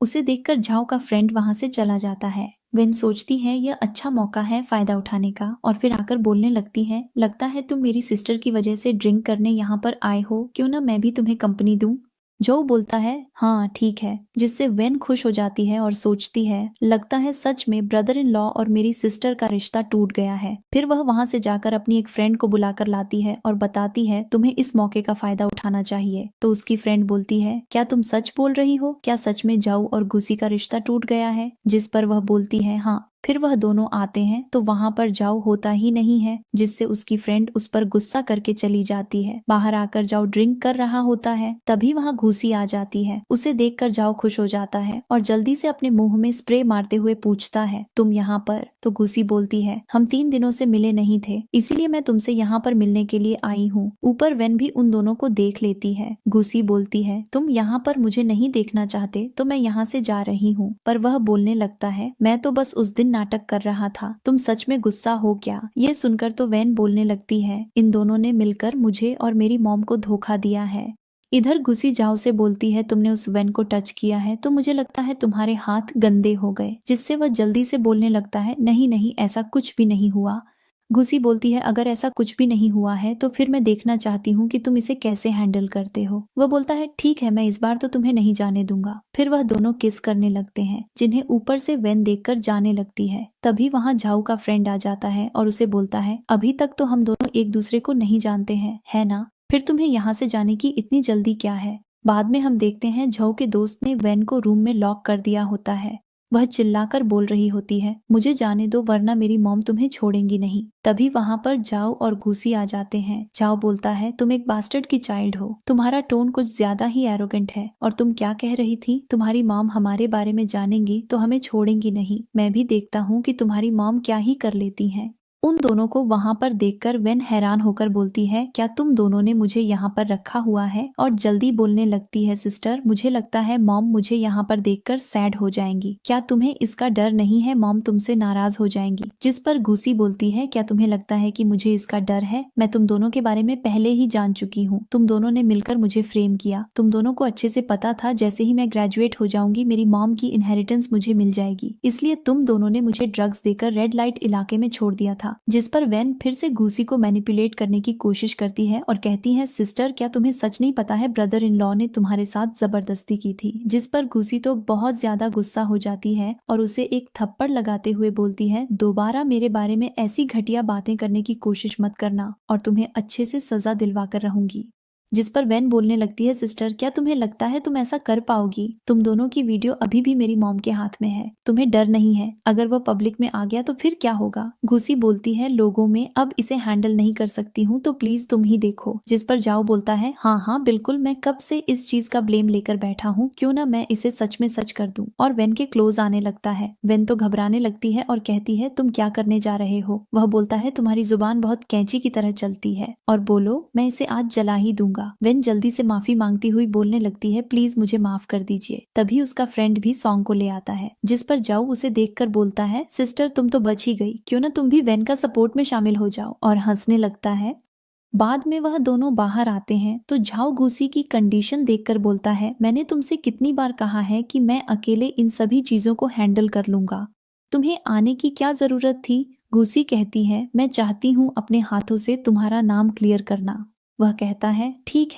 Speaker 1: उसे देखकर झाओ का फ्रेंड वहां से चला जाता है। वेन सोचती है यह अच्छा मौका है फायदा उठाने का और फिर आकर बोलने लगती है, लगता है तुम मेरी सिस्टर की वजह से ड्रिंक करने यहाँ पर आए हो, क्यों ना मैं भी तुम्हें कंपनी दूं। जो बोलता है, हाँ ठीक है, जिससे वेन खुश हो जाती है और सोचती है, लगता है सच में ब्रदर इन लॉ और मेरी सिस्टर का रिश्ता टूट गया है। फिर वह वहां से जाकर अपनी एक फ्रेंड को बुलाकर लाती है और बताती है, तुम्हें इस मौके का फायदा उठाना चाहिए। तो उसकी फ्रेंड बोलती है, क्या तुम सच बोल रही हो, क्या सच में जाओ और घुसी का रिश्ता टूट गया है? जिस पर वह बोलती है, हाँ। फिर वह दोनों आते हैं तो वहां पर जाओ होता ही नहीं है, जिससे उसकी फ्रेंड उस पर गुस्सा करके चली जाती है। बाहर आकर जाओ ड्रिंक कर रहा होता है, तभी वहां घूसी आ जाती है। उसे देखकर जाओ खुश हो जाता है और जल्दी से अपने मुंह में स्प्रे मारते हुए पूछता है, तुम यहाँ पर? तो घूसी बोलती है, हम 3 दिनों से मिले नहीं थे, इसीलिए मैं तुमसे यहाँ पर मिलने के लिए आई हूँ। ऊपर वेन भी उन दोनों को देख लेती है। घूसी बोलती है, तुम यहाँ पर मुझे नहीं देखना चाहते तो मैं यहाँ से जा रही हूँ। पर वह बोलने लगता है, मैं तो बस उस दिन नाटक कर रहा था, तुम सच में गुस्सा हो क्या? ये सुनकर तो वैन बोलने लगती है, इन दोनों ने मिलकर मुझे और मेरी मॉम को धोखा दिया है। इधर घुसी जाओ से बोलती है, तुमने उस वैन को टच किया है तो मुझे लगता है तुम्हारे हाथ गंदे हो गए, जिससे वह जल्दी से बोलने लगता है, नहीं नहीं ऐसा कुछ भी नहीं हुआ। घुसी बोलती है, अगर ऐसा कुछ भी नहीं हुआ है तो फिर मैं देखना चाहती हूँ कि तुम इसे कैसे हैंडल करते हो। वह बोलता है, ठीक है, मैं इस बार तो तुम्हें नहीं जाने दूंगा। फिर वह दोनों किस करने लगते हैं, जिन्हें ऊपर से वैन देखकर जाने लगती है। तभी वहां झाऊ का फ्रेंड आ जाता है और उसे बोलता है, अभी तक तो हम दोनों एक दूसरे को नहीं जानते हैं, है ना? फिर तुम्हें यहाँ से जाने की इतनी जल्दी क्या है? बाद में हम देखते हैं झाऊ के दोस्त ने वैन को रूम में लॉक कर दिया होता है। वह चिल्लाकर बोल रही होती है, मुझे जाने दो वरना मेरी मॉम तुम्हें छोड़ेंगी नहीं। तभी वहां पर जाओ और घूसी आ जाते हैं। जाओ बोलता है, तुम एक बास्टर्ड की चाइल्ड हो, तुम्हारा टोन कुछ ज्यादा ही एरोगेंट है। और तुम क्या कह रही थी, तुम्हारी मॉम हमारे बारे में जानेंगी तो हमें छोड़ेंगी नहीं। मैं भी देखता हूँ कि तुम्हारी मॉम क्या ही कर लेती हैं। उन दोनों को वहां पर देखकर वेन हैरान होकर बोलती है, क्या तुम दोनों ने मुझे यहाँ पर रखा हुआ है? और जल्दी बोलने लगती है, सिस्टर मुझे लगता है मॉम मुझे यहाँ पर देखकर सैड हो जाएंगी। क्या तुम्हें इसका डर नहीं है, मॉम तुमसे नाराज हो जाएंगी? जिस पर घूसी बोलती है, क्या तुम्हें लगता है कि मुझे इसका डर है? मैं तुम दोनों के बारे में पहले ही जान चुकी हूँ। तुम दोनों ने मिलकर मुझे फ्रेम किया। तुम दोनों को अच्छे से पता था जैसे ही मैं ग्रेजुएट हो जाऊंगी मेरी मॉम की इनहेरिटेंस मुझे मिल जाएगी, इसलिए तुम दोनों ने मुझे ड्रग्स देकर रेड लाइट इलाके में छोड़ दिया था। जिस पर वैन फिर से घूसी को मैनिपुलेट करने की कोशिश करती है और कहती है, सिस्टर क्या तुम्हें सच नहीं पता है ब्रदर इन लॉ ने तुम्हारे साथ जबरदस्ती की थी? जिस पर घूसी तो बहुत ज्यादा गुस्सा हो जाती है और उसे एक थप्पड़ लगाते हुए बोलती है, दोबारा मेरे बारे में ऐसी घटिया बातें करने की कोशिश मत करना और तुम्हें अच्छे से सजा दिलवा कर रहूंगी। जिस पर वैन बोलने लगती है, सिस्टर क्या तुम्हें लगता है तुम ऐसा कर पाओगी? तुम दोनों की वीडियो अभी भी मेरी मॉम के हाथ में है, तुम्हें डर नहीं है? अगर वह पब्लिक में आ गया तो फिर क्या होगा? घुसी बोलती है, लोगों में अब इसे हैंडल नहीं कर सकती हूँ तो प्लीज तुम ही देखो। जिस पर जाओ बोलता है, हाँ हाँ बिल्कुल, मैं कब से इस चीज का ब्लेम लेकर बैठा हूँ, क्यों ना मैं इसे सच में सच कर दूं। और वेन के क्लोज आने लगता है। वेन तो घबराने लगती है और कहती है, तुम क्या करने जा रहे हो? वह बोलता है, तुम्हारी जुबान बहुत कैंची की तरह चलती है और बोलो मैं इसे आज जला ही दूंगा। वेन जल्दी से माफी मांगती हुई बोलने लगती है, प्लीज मुझे माफ कर दीजिए। तभी उसका फ्रेंड भी सॉन्ग को ले आता है। जिस पर जाओ उसे देखकर बोलता है, सिस्टर तुम तो बच ही गई, क्यों ना तुम भी वेन का सपोर्ट में शामिल हो जाओ, और हंसने लगता है। बाद में वह दोनों बाहर आते हैं तो झाओ घूसी की कंडीशन देखकर बोलता है, मैंने तुमसे कितनी बार कहा है कि मैं अकेले इन सभी चीजों को हैंडल कर लूंगा, तुम्हें आने की क्या जरूरत थी? घूसी कहती है, मैं चाहती हूँ अपने हाथों से तुम्हारा नाम क्लियर करना। वह कहता है, ठीक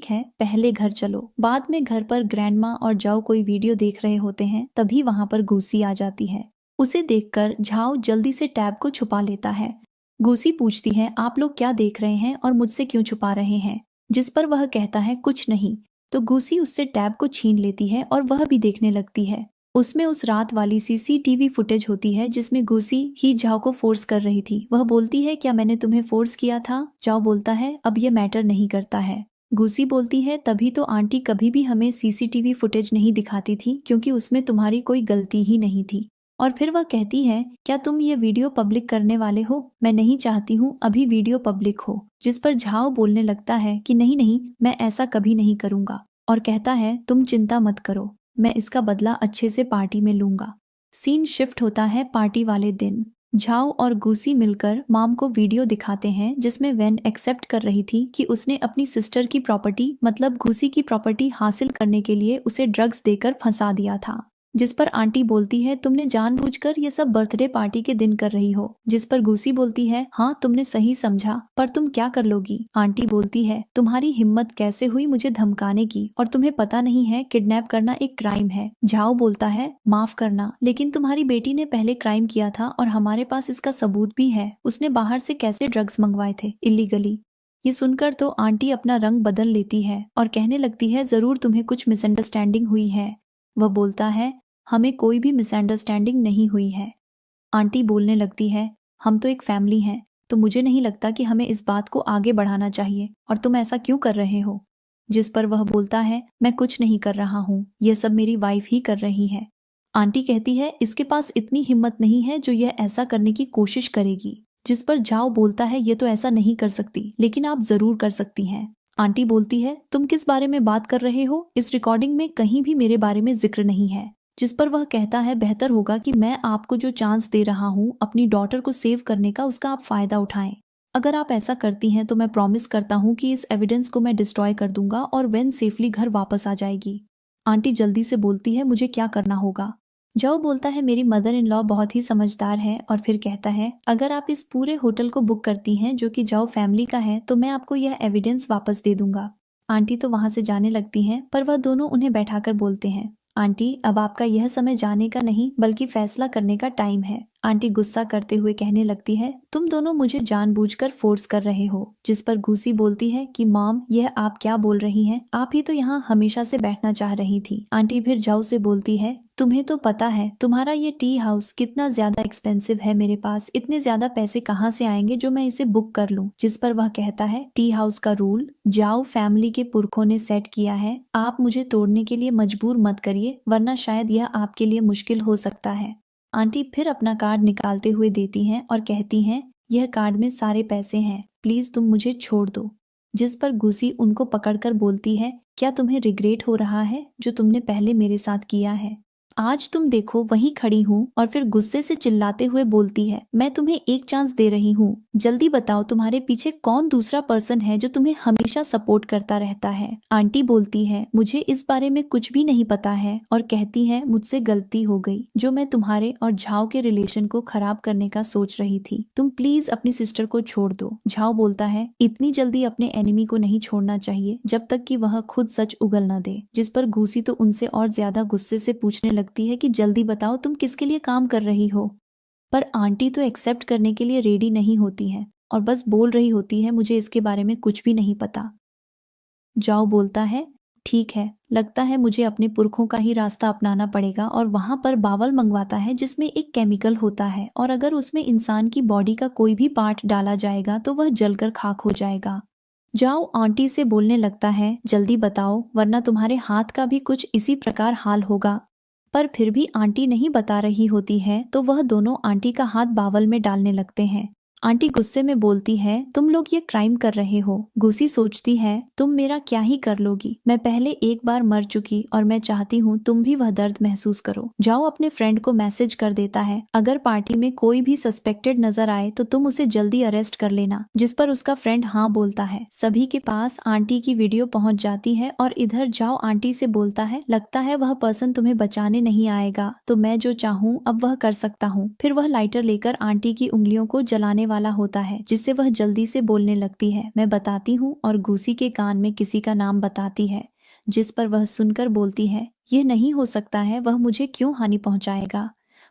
Speaker 1: है, पहले घर चलो। बाद में घर पर ग्रैंडमा और जाओ कोई वीडियो देख रहे होते हैं, तभी वहां पर घूसी आ जाती है। उसे देखकर झाओ जल्दी से टैब को छुपा लेता है। घूसी पूछती है, आप लोग क्या देख रहे हैं और मुझसे क्यों छुपा रहे हैं? जिस पर वह कहता है, कुछ नहीं। तो घूसी उससे टैब को छीन लेती है और वह भी देखने लगती है। उसमें उस रात वाली सीसीटीवी फुटेज होती है जिसमें घूसी ही जाओ को फोर्स कर रही थी। वह बोलती है, क्या मैंने तुम्हें फोर्स किया था? जाओ बोलता है, अब यह मैटर नहीं करता है। घूसी बोलती है, तभी तो आंटी कभी भी हमें सीसीटीवी फुटेज नहीं दिखाती थी क्योंकि उसमें तुम्हारी कोई गलती ही नहीं थी। और फिर वह कहती है, क्या तुम ये वीडियो पब्लिक करने वाले हो? मैं नहीं चाहती हूँ अभी वीडियो पब्लिक हो। जिस पर झाओ बोलने लगता है कि नहीं नहीं, मैं ऐसा कभी नहीं करूंगा, और कहता है, तुम चिंता मत करो, मैं इसका बदला अच्छे से पार्टी में लूंगा। सीन शिफ्ट होता है पार्टी वाले दिन। झाओ और घूसी मिलकर मॉम को वीडियो दिखाते हैं जिसमें वेन एक्सेप्ट कर रही थी कि उसने अपनी सिस्टर की प्रॉपर्टी मतलब घूसी की प्रॉपर्टी हासिल करने के लिए उसे ड्रग्स देकर फंसा दिया था। जिस पर आंटी बोलती है, तुमने जानबूझकर ये सब बर्थडे पार्टी के दिन कर रही हो। जिस पर घूसी बोलती है, हाँ तुमने सही समझा, पर तुम क्या कर लोगी? आंटी बोलती है, तुम्हारी हिम्मत कैसे हुई मुझे धमकाने की, और तुम्हें पता नहीं है किडनैप करना एक क्राइम है। झाओ बोलता है, माफ करना, लेकिन तुम्हारी बेटी ने पहले क्राइम किया था और हमारे पास इसका सबूत भी है। उसने बाहर से कैसे ड्रग्स मंगवाए थे इलीगली। ये सुनकर तो आंटी अपना रंग बदल लेती है और कहने लगती है, जरूर तुम्हें कुछ मिसअंडरस्टैंडिंग हुई है। वह बोलता है, हमें कोई भी मिसअंडरस्टैंडिंग नहीं हुई है। आंटी बोलने लगती है, हम तो एक फैमिली हैं, तो मुझे नहीं लगता कि हमें इस बात को आगे बढ़ाना चाहिए, और तुम ऐसा क्यों कर रहे हो? जिस पर वह बोलता है, मैं कुछ नहीं कर रहा हूँ, यह सब मेरी वाइफ ही कर रही है। आंटी कहती है, इसके पास इतनी हिम्मत नहीं है जो यह ऐसा करने की कोशिश करेगी। जिस पर जाओ बोलता है, ये तो ऐसा नहीं कर सकती, लेकिन आप जरूर कर सकती हैं। आंटी बोलती है, तुम किस बारे में बात कर रहे हो? इस रिकॉर्डिंग में कहीं भी मेरे बारे में जिक्र नहीं है। जिस पर वह कहता है, बेहतर होगा कि मैं आपको जो चांस दे रहा हूँ अपनी डॉटर को सेव करने का, उसका आप फायदा उठाएं। अगर आप ऐसा करती हैं तो मैं प्रॉमिस करता हूँ कि इस एविडेंस को मैं डिस्ट्रॉय कर दूंगा और वेन सेफली घर वापस आ जाएगी। आंटी जल्दी से बोलती है, मुझे क्या करना होगा? जाओ बोलता है, मेरी मदर इन लॉ बहुत ही समझदार है, और फिर कहता है, अगर आप इस पूरे होटल को बुक करती हैं जो कि जाओ फैमिली का है, तो मैं आपको यह एविडेंस वापस दे दूंगा। आंटी तो वहां से जाने लगती हैं, पर वह दोनों उन्हें बैठाकर बोलते हैं, आंटी अब आपका यह समय जाने का नहीं बल्कि फैसला करने का टाइम है। आंटी गुस्सा करते हुए कहने लगती है, तुम दोनों मुझे जानबूझकर फोर्स कर रहे हो। जिस पर घूसी बोलती है कि मॉम, यह आप क्या बोल रही हैं? आप ही तो यहाँ हमेशा से बैठना चाह रही थी। आंटी फिर जाओ से बोलती है, तुम्हें तो पता है तुम्हारा ये टी हाउस कितना ज्यादा एक्सपेंसिव है, मेरे पास इतने ज्यादा पैसे कहाँ से आएंगे जो मैं इसे बुक कर लूं? जिस पर वह कहता है, टी हाउस का रूल जाओ फैमिली के पुरखों ने सेट किया है, आप मुझे तोड़ने के लिए मजबूर मत करिए, वरना शायद यह आपके लिए मुश्किल हो सकता है। आंटी फिर अपना कार्ड निकालते हुए देती हैं और कहती हैं, यह कार्ड में सारे पैसे हैं, प्लीज तुम मुझे छोड़ दो। जिस पर घुसी उनको पकड़कर बोलती है, क्या तुम्हें रिग्रेट हो रहा है जो तुमने पहले मेरे साथ किया है? आज तुम देखो वहीं खड़ी हूँ, और फिर गुस्से से चिल्लाते हुए बोलती है, मैं तुम्हें एक चांस दे रही हूँ, जल्दी बताओ तुम्हारे पीछे कौन दूसरा पर्सन है जो तुम्हें हमेशा सपोर्ट करता रहता है? आंटी बोलती है, मुझे इस बारे में कुछ भी नहीं पता है, और कहती है, मुझसे गलती हो गई जो मैं तुम्हारे और झाओ के रिलेशन को खराब करने का सोच रही थी। तुम प्लीज अपनी सिस्टर को छोड़ दो। झाओ बोलता है, इतनी जल्दी अपने एनिमी को नहीं छोड़ना चाहिए जब तक कि वह खुद सच उगल न दे। जिस पर घूसी तो उनसे और ज्यादा गुस्से से पूछने लगती है कि जल्दी बताओ तुम किसके लिए काम कर रही हो? पर आंटी तो एक्सेप्ट करने के लिए रेडी नहीं होती है और बस बोल रही होती है, मुझे इसके बारे में कुछ भी नहीं पता। जाओ बोलता है, ठीक है, लगता है मुझे अपने पुरखों का ही रास्ता अपनाना पड़ेगा, और वहां पर बावल मंगवाता है जिसमें एक केमिकल होता है, और अगर उसमें इंसान की बॉडी का कोई भी पार्ट डाला जाएगा तो वह जलकर खाक हो जाएगा। जाओ आंटी से बोलने लगता है, जल्दी बताओ वरना तुम्हारे हाथ का भी कुछ इसी प्रकार हाल होगा। पर फिर भी आंटी नहीं बता रही होती है, तो वह दोनों आंटी का हाथ बावल में डालने लगते हैं। आंटी गुस्से में बोलती है, तुम लोग ये क्राइम कर रहे हो। घुसी सोचती है, तुम मेरा क्या ही कर लोगी, मैं पहले एक बार मर चुकी और मैं चाहती हूँ तुम भी वह दर्द महसूस करो। जाओ अपने फ्रेंड को मैसेज कर देता है, अगर पार्टी में कोई भी सस्पेक्टेड नजर आए तो तुम उसे जल्दी अरेस्ट कर लेना। जिस पर उसका फ्रेंड हाँ बोलता है। सभी के पास आंटी की वीडियो पहुंच जाती है, और इधर जाओ आंटी से बोलता है, लगता है वह पर्सन तुम्हें बचाने नहीं आएगा, तो मैं जो चाहूँ अब वह कर सकता हूँ। फिर वह लाइटर लेकर आंटी की उंगलियों को जलाने वाला होता है, जिससे वह जल्दी से बोलने लगती है, मैं बताती हूँ, और घूसी के कान में किसी का नाम बताती है। जिस पर वह सुनकर बोलती है, यह नहीं हो सकता है, वह मुझे क्यों हानि पहुंचाएगा?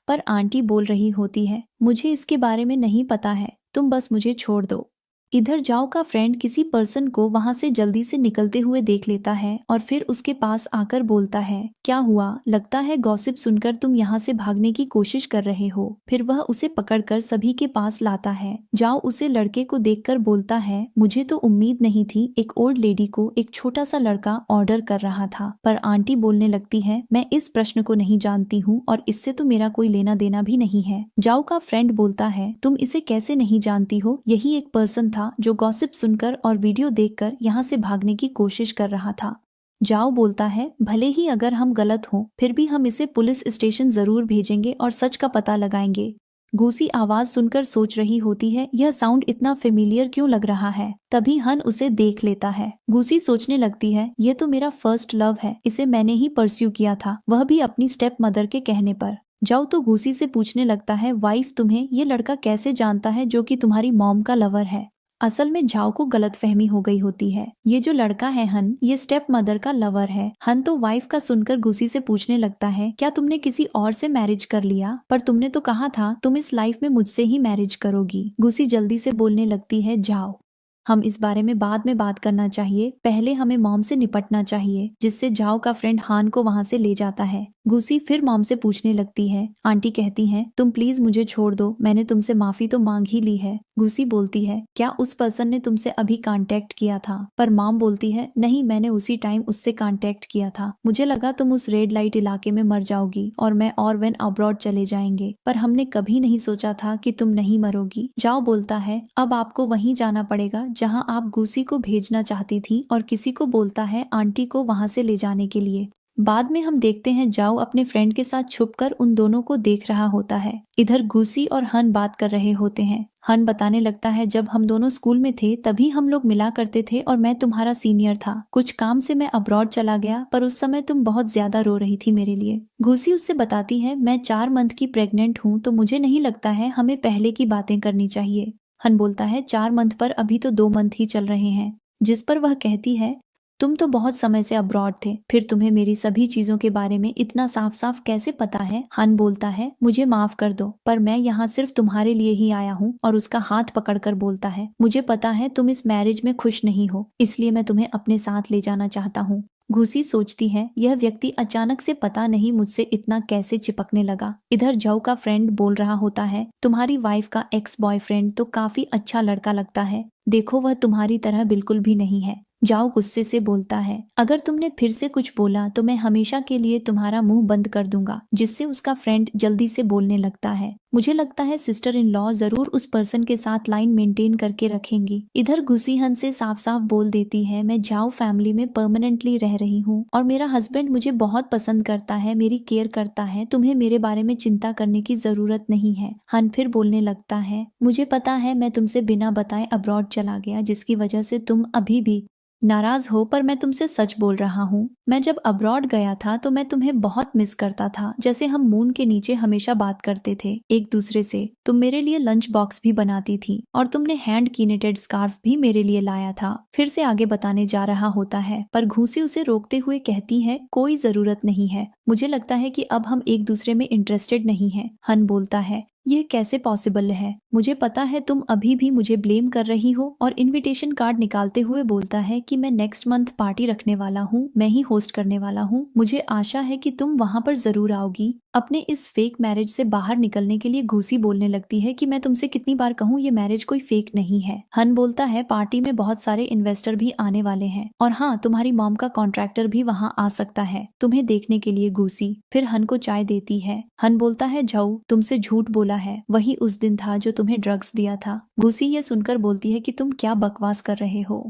Speaker 1: पर आंटी बोल रही होती है, मुझे इसके बारे में नहीं पता है, तुम बस मुझे छोड़ दो। इधर जाओ का फ्रेंड किसी पर्सन को वहां से जल्दी से निकलते हुए देख लेता है, और फिर उसके पास आकर बोलता है, क्या हुआ? लगता है गॉसिप सुनकर तुम यहाँ से भागने की कोशिश कर रहे हो। फिर वह उसे पकड़कर सभी के पास लाता है। जाओ उसे लड़के को देखकर बोलता है, मुझे तो उम्मीद नहीं थी एक ओल्ड लेडी को एक छोटा सा लड़का ऑर्डर कर रहा था। पर आंटी बोलने लगती है, मैं इस प्रश्न को नहीं जानती हूँ और इससे तो मेरा कोई लेना देना भी नहीं है। जाओ का फ्रेंड बोलता है, तुम इसे कैसे नहीं जानती हो? यही एक पर्सन था जो गॉसिप सुनकर और वीडियो देखकर यहाँ से भागने की कोशिश कर रहा था। जाओ बोलता है, भले ही अगर हम गलत हों फिर भी हम इसे पुलिस स्टेशन जरूर भेजेंगे और सच का पता लगाएंगे। घूसी आवाज सुनकर सोच रही होती है, यह साउंड इतना फेमिलियर क्यों लग रहा है? तभी हन उसे देख लेता है। घूसी सोचने लगती है, ये तो मेरा फर्स्ट लव है, इसे मैंने ही परस्यू किया था, वह भी अपनी स्टेप मदर के कहने पर। जाओ तो घूसी से पूछने लगता है, वाइफ तुम्हें ये लड़का कैसे जानता है जो कि तुम्हारी मॉम का लवर है? असल में झाओ को गलतफहमी हो गई होती है, ये जो लड़का है हन, ये स्टेप मदर का लवर है। हन तो वाइफ का सुनकर घुसी से पूछने लगता है, क्या तुमने किसी और से मैरिज कर लिया? पर तुमने तो कहा था तुम इस लाइफ में मुझसे ही मैरिज करोगी। घुसी जल्दी से बोलने लगती है, जाओ हम इस बारे में बाद में बात करना चाहिए, पहले हमें मॉम से निपटना चाहिए। जिससे जाओ का फ्रेंड हान को वहां से ले जाता है। गुसी फिर मॉम से पूछने लगती है। आंटी कहती हैं, तुम प्लीज मुझे छोड़ दो, मैंने तुमसे माफी तो मांग ही ली है। गुसी बोलती है, क्या उस पर्सन ने तुमसे अभी कांटेक्ट किया था? पर मॉम बोलती है, नहीं, मैंने उसी टाइम उससे कांटेक्ट किया था। मुझे लगा तुम उस रेड लाइट इलाके में मर जाओगी और मैं और वेन अब्रॉड चले जाएंगे, पर हमने कभी नहीं सोचा था कि तुम नहीं मरोगी। जाओ बोलता है, अब आपको वहीं जाना पड़ेगा जहां आप गुसी को भेजना चाहती थी, और किसी को बोलता है आंटी को वहां से ले जाने के लिए। बाद में हम देखते हैं जाओ अपने फ्रेंड के साथ छुपकर उन दोनों को देख रहा होता है। इधर गुसी और हन बात कर रहे होते हैं। हन बताने लगता है, जब हम दोनों स्कूल में थे तभी हम लोग मिला करते थे और मैं तुम्हारा सीनियर था। कुछ काम से मैं अब्रॉड चला गया, पर उस समय तुम बहुत ज्यादा रो रही थी मेरे लिए। गुसी उससे बताती है, मैं 4 मंथ की प्रेग्नेंट हूँ, तो मुझे नहीं लगता है हमें पहले की बातें करनी चाहिए। हन बोलता है, 4 मंथ पर अभी तो 2 मंथ ही चल रहे हैं। जिस पर वह कहती है, तुम तो बहुत समय से अब्रॉड थे, फिर तुम्हें मेरी सभी चीजों के बारे में इतना साफ साफ कैसे पता है? हन बोलता है, मुझे माफ कर दो, पर मैं यहाँ सिर्फ तुम्हारे लिए ही आया हूँ। और उसका हाथ पकड़कर बोलता है, मुझे पता है तुम इस मैरिज में खुश नहीं हो, इसलिए मैं तुम्हें अपने साथ ले जाना चाहता हूँ। घुसी सोचती है, यह व्यक्ति अचानक से पता नहीं मुझसे इतना कैसे चिपकने लगा। इधर जाऊ का फ्रेंड बोल रहा होता है, तुम्हारी वाइफ का एक्स बॉयफ्रेंड तो काफी अच्छा लड़का लगता है, देखो वह तुम्हारी तरह बिल्कुल भी नहीं है। जाओ गुस्से से बोलता है, अगर तुमने फिर से कुछ बोला तो मैं हमेशा के लिए तुम्हारा मुंह बंद कर दूंगा। जिससे उसका फ्रेंड जल्दी से बोलने लगता है, मुझे लगता है सिस्टर इन लॉ जरूर उस पर्सन के साथ लाइन मेंटेन करके रखेंगी। इधर गुसी हन से साफ साफ बोल देती है, मैं जाओ फैमिली में परमानेंटली रह रही हूँ और मेरा हस्बैंड मुझे बहुत पसंद करता है, मेरी केयर करता है, तुम्हें मेरे बारे में चिंता करने की जरूरत नहीं है। हन फिर बोलने लगता है, मुझे पता है मैं तुमसे बिना बताए अब्रॉड चला गया, जिसकी वजह से तुम अभी भी नाराज हो, पर मैं तुमसे सच बोल रहा हूँ। मैं जब अब्रॉड गया था तो मैं तुम्हें बहुत मिस करता था, जैसे हम मून के नीचे हमेशा बात करते थे एक दूसरे से। तुम मेरे लिए लंच बॉक्स भी बनाती थी और तुमने हैंड की निटेड स्कार्फ भी मेरे लिए लाया था। फिर से आगे बताने जा रहा होता है, पर घूसी उसे रोकते हुए कहती है, कोई जरूरत नहीं है, मुझे लगता है कि अब हम एक दूसरे में इंटरेस्टेड नहीं है। हन बोलता है, यह कैसे पॉसिबल है? मुझे पता है तुम अभी भी मुझे ब्लेम कर रही हो। और इनविटेशन कार्ड निकालते हुए बोलता है कि मैं नेक्स्ट मंथ पार्टी रखने वाला हूँ, मैं ही होस्ट करने वाला हूँ, मुझे आशा है कि तुम वहां पर जरूर आओगी। अपने इस फेक मैरिज से बाहर निकलने के लिए घूसी बोलने लगती है कि मैं तुमसे कितनी बार कहूँ ये मैरिज कोई फेक नहीं है। हन बोलता है, पार्टी में बहुत सारे इन्वेस्टर भी आने वाले हैं और हाँ, तुम्हारी मॉम का कॉन्ट्रैक्टर भी वहाँ आ सकता है तुम्हें देखने के लिए। घूसी फिर हन को चाय देती है। हन बोलता है, जाऊ तुमसे झूठ बोला है, वही उस दिन था जो तुम्हें ड्रग्स दिया था। घूसी ये सुनकर बोलती है कि तुम क्या बकवास कर रहे हो।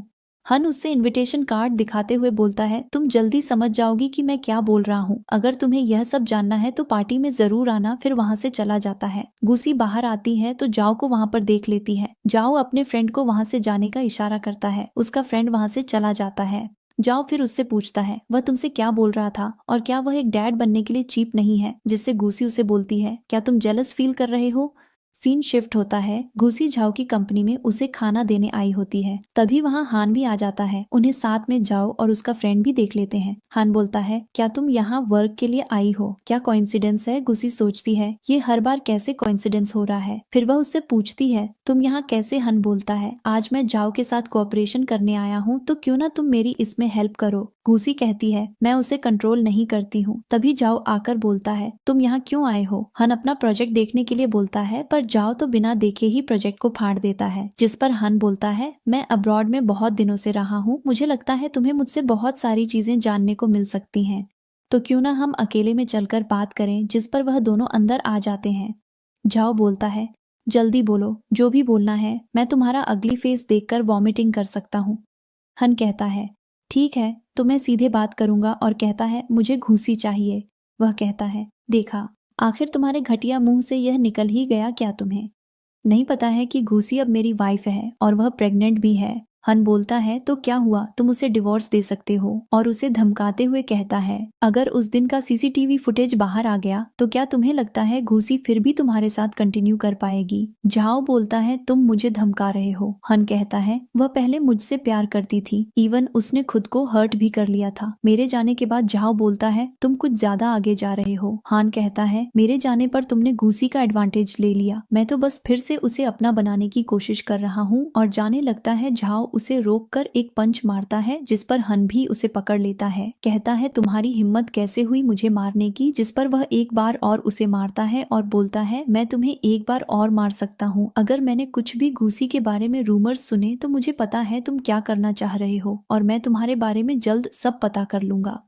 Speaker 1: हन उससे इनविटेशन कार्ड दिखाते हुए बोलता है, तुम जल्दी समझ जाओगी कि मैं क्या बोल रहा हूँ। अगर तुम्हें यह सब जानना है तो पार्टी में जरूर आना। फिर वहां से चला जाता है। घूसी बाहर आती है तो जाओ को वहां पर देख लेती है। जाओ अपने फ्रेंड को वहां से जाने का इशारा करता है, उसका फ्रेंड वहां से चला जाता है। जाओ फिर उससे पूछता है, वह तुमसे क्या बोल रहा था और क्या वह एक डैड बनने के लिए चीप नहीं है? जिससे घूसी उसे बोलती है, क्या तुम जेलस फील कर रहे हो? सीन शिफ्ट होता है। घूसी झाओ की कंपनी में उसे खाना देने आई होती है। तभी वहाँ हान भी आ जाता है। उन्हें साथ में जाओ और उसका फ्रेंड भी देख लेते हैं। हान बोलता है, क्या तुम यहाँ वर्क के लिए आई हो? क्या कोइंसिडेंस है? घूसी सोचती है, ये हर बार कैसे कोइंसिडेंस हो रहा है। फिर वह उससे पूछती है, तुम यहाँ कैसे? हन बोलता है, आज मैं जाओ के साथ कोऑपरेशन करने आया हूँ, तो क्यों ना तुम मेरी इसमें हेल्प करो। घूसी कहती है, मैं उसे कंट्रोल नहीं करती हूँ। तभी जाओ आकर बोलता है, तुम यहाँ क्यों आए हो? हन अपना प्रोजेक्ट देखने के लिए बोलता है, पर जाओ तो बिना देखे ही प्रोजेक्ट को फाड़ देता है। जिस पर हन बोलता है, मैं अब्रॉड में बहुत दिनों से रहा हूँ, मुझे लगता है तुम्हें मुझसे बहुत सारी चीजें जानने को मिल सकती हैं, तो क्यों ना हम अकेले में चलकर बात करें। जिस पर वह दोनों अंदर आ जाते हैं। जाओ बोलता है, जल्दी बोलो, जो भी बोलना है, मैं तुम्हारा अगली फेस देखकर वॉमिटिंग कर सकता हूँ। हन कहता है, ठीक है, तो मैं सीधे बात करूंगा और कहता है, मुझे घूसी चाहिए। वह कहता है, देखा, आखिर तुम्हारे घटिया मुंह से यह निकल ही गया क्या? तुम्हें नहीं पता है कि घूसी अब मेरी वाइफ है और वह प्रेग्नेंट भी है। हन बोलता है तो क्या हुआ, तुम उसे डिवोर्स दे सकते हो, और उसे धमकाते हुए कहता है अगर उस दिन का सीसीटीवी फुटेज बाहर आ गया तो क्या तुम्हें लगता है घूसी फिर भी तुम्हारे साथ कंटिन्यू कर पाएगी। झाओ बोलता है तुम मुझे धमका रहे हो। हन कहता है वह पहले मुझसे प्यार करती थी, इवन उसने खुद को हर्ट भी कर लिया था। मेरे जाने के बाद झाओ बोलता है तुम कुछ ज्यादा आगे जा रहे हो। हान कहता है मेरे जाने पर तुमने घूसी का एडवांटेज ले लिया, मैं तो बस फिर से उसे अपना बनाने की कोशिश कर रहा हूँ। और जाने लगता है झाओ उसे रोककर एक पंच मारता है जिस पर हन भी उसे पकड़ लेता है। कहता है तुम्हारी हिम्मत कैसे हुई मुझे मारने की, जिस पर वह एक बार और उसे मारता है और बोलता है मैं तुम्हें एक बार और मार सकता हूँ, अगर मैंने कुछ भी घूसी के बारे में रूमर्स सुने तो मुझे पता है तुम क्या करना चाह रहे हो और मैं तुम्हारे बारे में जल्द सब पता कर लूंगा।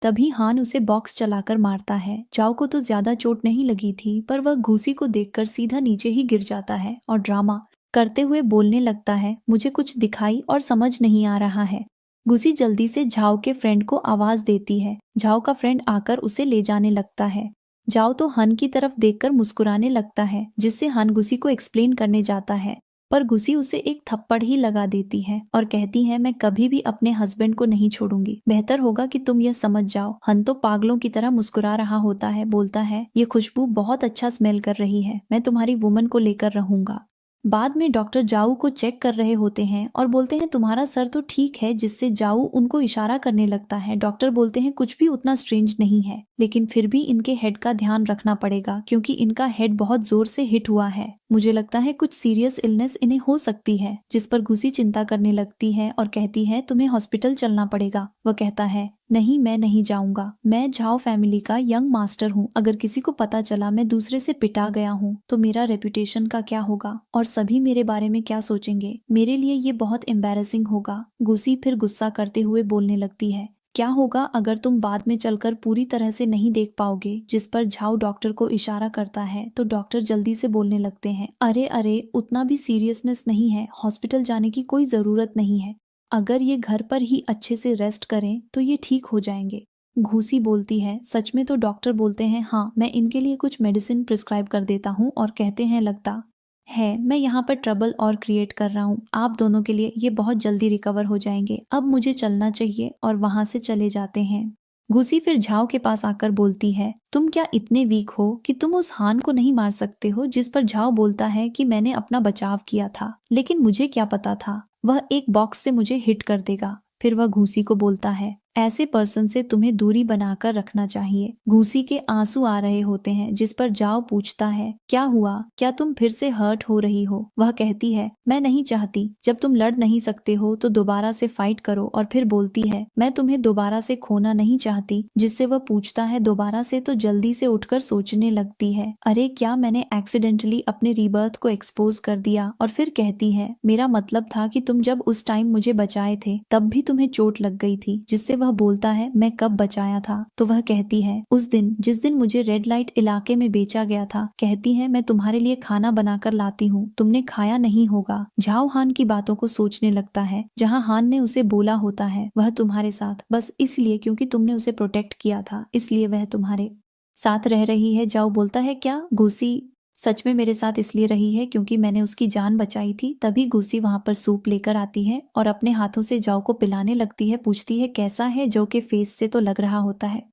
Speaker 1: तभी हान उसे बॉक्स चलाकर मारता है। जाओ को तो ज्यादा चोट नहीं लगी थी, पर वह घूसी को देखकर सीधा नीचे ही गिर जाता है और ड्रामा करते हुए बोलने लगता है मुझे कुछ दिखाई और समझ नहीं आ रहा है। घूसी जल्दी से झाओ के फ्रेंड को आवाज देती है। झाओ का फ्रेंड आकर उसे ले जाने लगता है। जाओ तो हन की तरफ देखकर मुस्कुराने लगता है, जिससे हन घुसी को एक्सप्लेन करने जाता है, पर घुसी उसे एक थप्पड़ ही लगा देती है और कहती है मैं कभी भी अपने हस्बैंड को नहीं छोड़ूंगी, बेहतर होगा कि तुम यह समझ जाओ। हन तो पागलों की तरह मुस्कुरा रहा होता है, बोलता है ये खुशबू बहुत अच्छा स्मेल कर रही है, मैं तुम्हारी वुमन को लेकर रहूंगा। बाद में डॉक्टर जाऊ को चेक कर रहे होते हैं और बोलते हैं तुम्हारा सर तो ठीक है, जिससे जाऊ उनको इशारा करने लगता है। डॉक्टर बोलते हैं कुछ भी उतना स्ट्रेंज नहीं है, लेकिन फिर भी इनके हेड का ध्यान रखना पड़ेगा क्योंकि इनका हेड बहुत जोर से हिट हुआ है, मुझे लगता है कुछ सीरियस इलनेस इन्हें हो सकती है। जिस पर घुसी चिंता करने लगती है और कहती है तुम्हें हॉस्पिटल चलना पड़ेगा। वह कहता है नहीं मैं नहीं जाऊंगा, मैं झाओ फैमिली का यंग मास्टर हूँ, अगर किसी को पता चला मैं दूसरे से पिटा गया हूँ तो मेरा रेपुटेशन का क्या होगा और सभी मेरे बारे में क्या सोचेंगे, मेरे लिए ये बहुत एम्बैरेसिंग होगा। घुसी फिर गुस्सा करते हुए बोलने लगती है क्या होगा अगर तुम बाद में चलकर पूरी तरह से नहीं देख पाओगे। जिस पर झाओ डॉक्टर को इशारा करता है तो डॉक्टर जल्दी से बोलने लगते हैं अरे अरे उतना भी सीरियसनेस नहीं है, हॉस्पिटल जाने की कोई जरूरत नहीं है, अगर ये घर पर ही अच्छे से रेस्ट करें तो ये ठीक हो जाएंगे। घूसी बोलती है सच में? तो डॉक्टर बोलते हैं हाँ मैं इनके लिए कुछ मेडिसिन प्रिस्क्राइब कर देता हूँ और कहते हैं लगता है मैं यहाँ पर ट्रबल और क्रिएट कर रहा हूँ आप दोनों के लिए, ये बहुत जल्दी रिकवर हो जाएंगे, अब मुझे चलना चाहिए। और वहां से चले जाते हैं। घुसी फिर झाओ के पास आकर बोलती है तुम क्या इतने वीक हो कि तुम उस हान को नहीं मार सकते हो। जिस पर झाओ बोलता है कि मैंने अपना बचाव किया था, लेकिन मुझे क्या पता था वह एक बॉक्स से मुझे हिट कर देगा। फिर वह घूसी को बोलता है ऐसे पर्सन से तुम्हें दूरी बनाकर रखना चाहिए। घूसी के आंसू आ रहे होते हैं, जिस पर जाओ पूछता है क्या हुआ, क्या तुम फिर से हर्ट हो रही हो। वह कहती है मैं नहीं चाहती, जब तुम लड़ नहीं सकते हो तो दोबारा से फाइट करो। और फिर बोलती है मैं तुम्हें दोबारा से खोना नहीं चाहती। जिससे वह पूछता है दोबारा से, तो जल्दी से उठकर सोचने लगती है अरे क्या मैंने एक्सीडेंटली अपने रीबर्थ को एक्सपोज कर दिया। और फिर कहती है मेरा मतलब था कि तुम जब उस टाइम मुझे बचाए थे तब भी तुम्हें चोट लग गई थी। जिससे वह बोलता है मैं कब बचाया था। तो वह कहती है उस दिन जिस दिन मुझे रेड लाइट इलाके में बेचा गया था। कहती है मैं तुम्हारे लिए खाना बनाकर लाती हूँ, तुमने खाया नहीं होगा। झाओ हान की बातों को सोचने लगता है, जहाँ हान ने उसे बोला होता है वह तुम्हारे साथ बस इसलिए क्योंकि तुमने उसे प्रोटेक्ट किया था, इसलिए वह तुम्हारे साथ रह रही है। जाओ बोलता है क्या घूसी सच में मेरे साथ इसलिए रही है क्योंकि मैंने उसकी जान बचाई थी। तभी घूसी वहां पर सूप लेकर आती है और अपने हाथों से जाओ को पिलाने लगती है। पूछती है कैसा है, जो के फेस से तो लग रहा होता है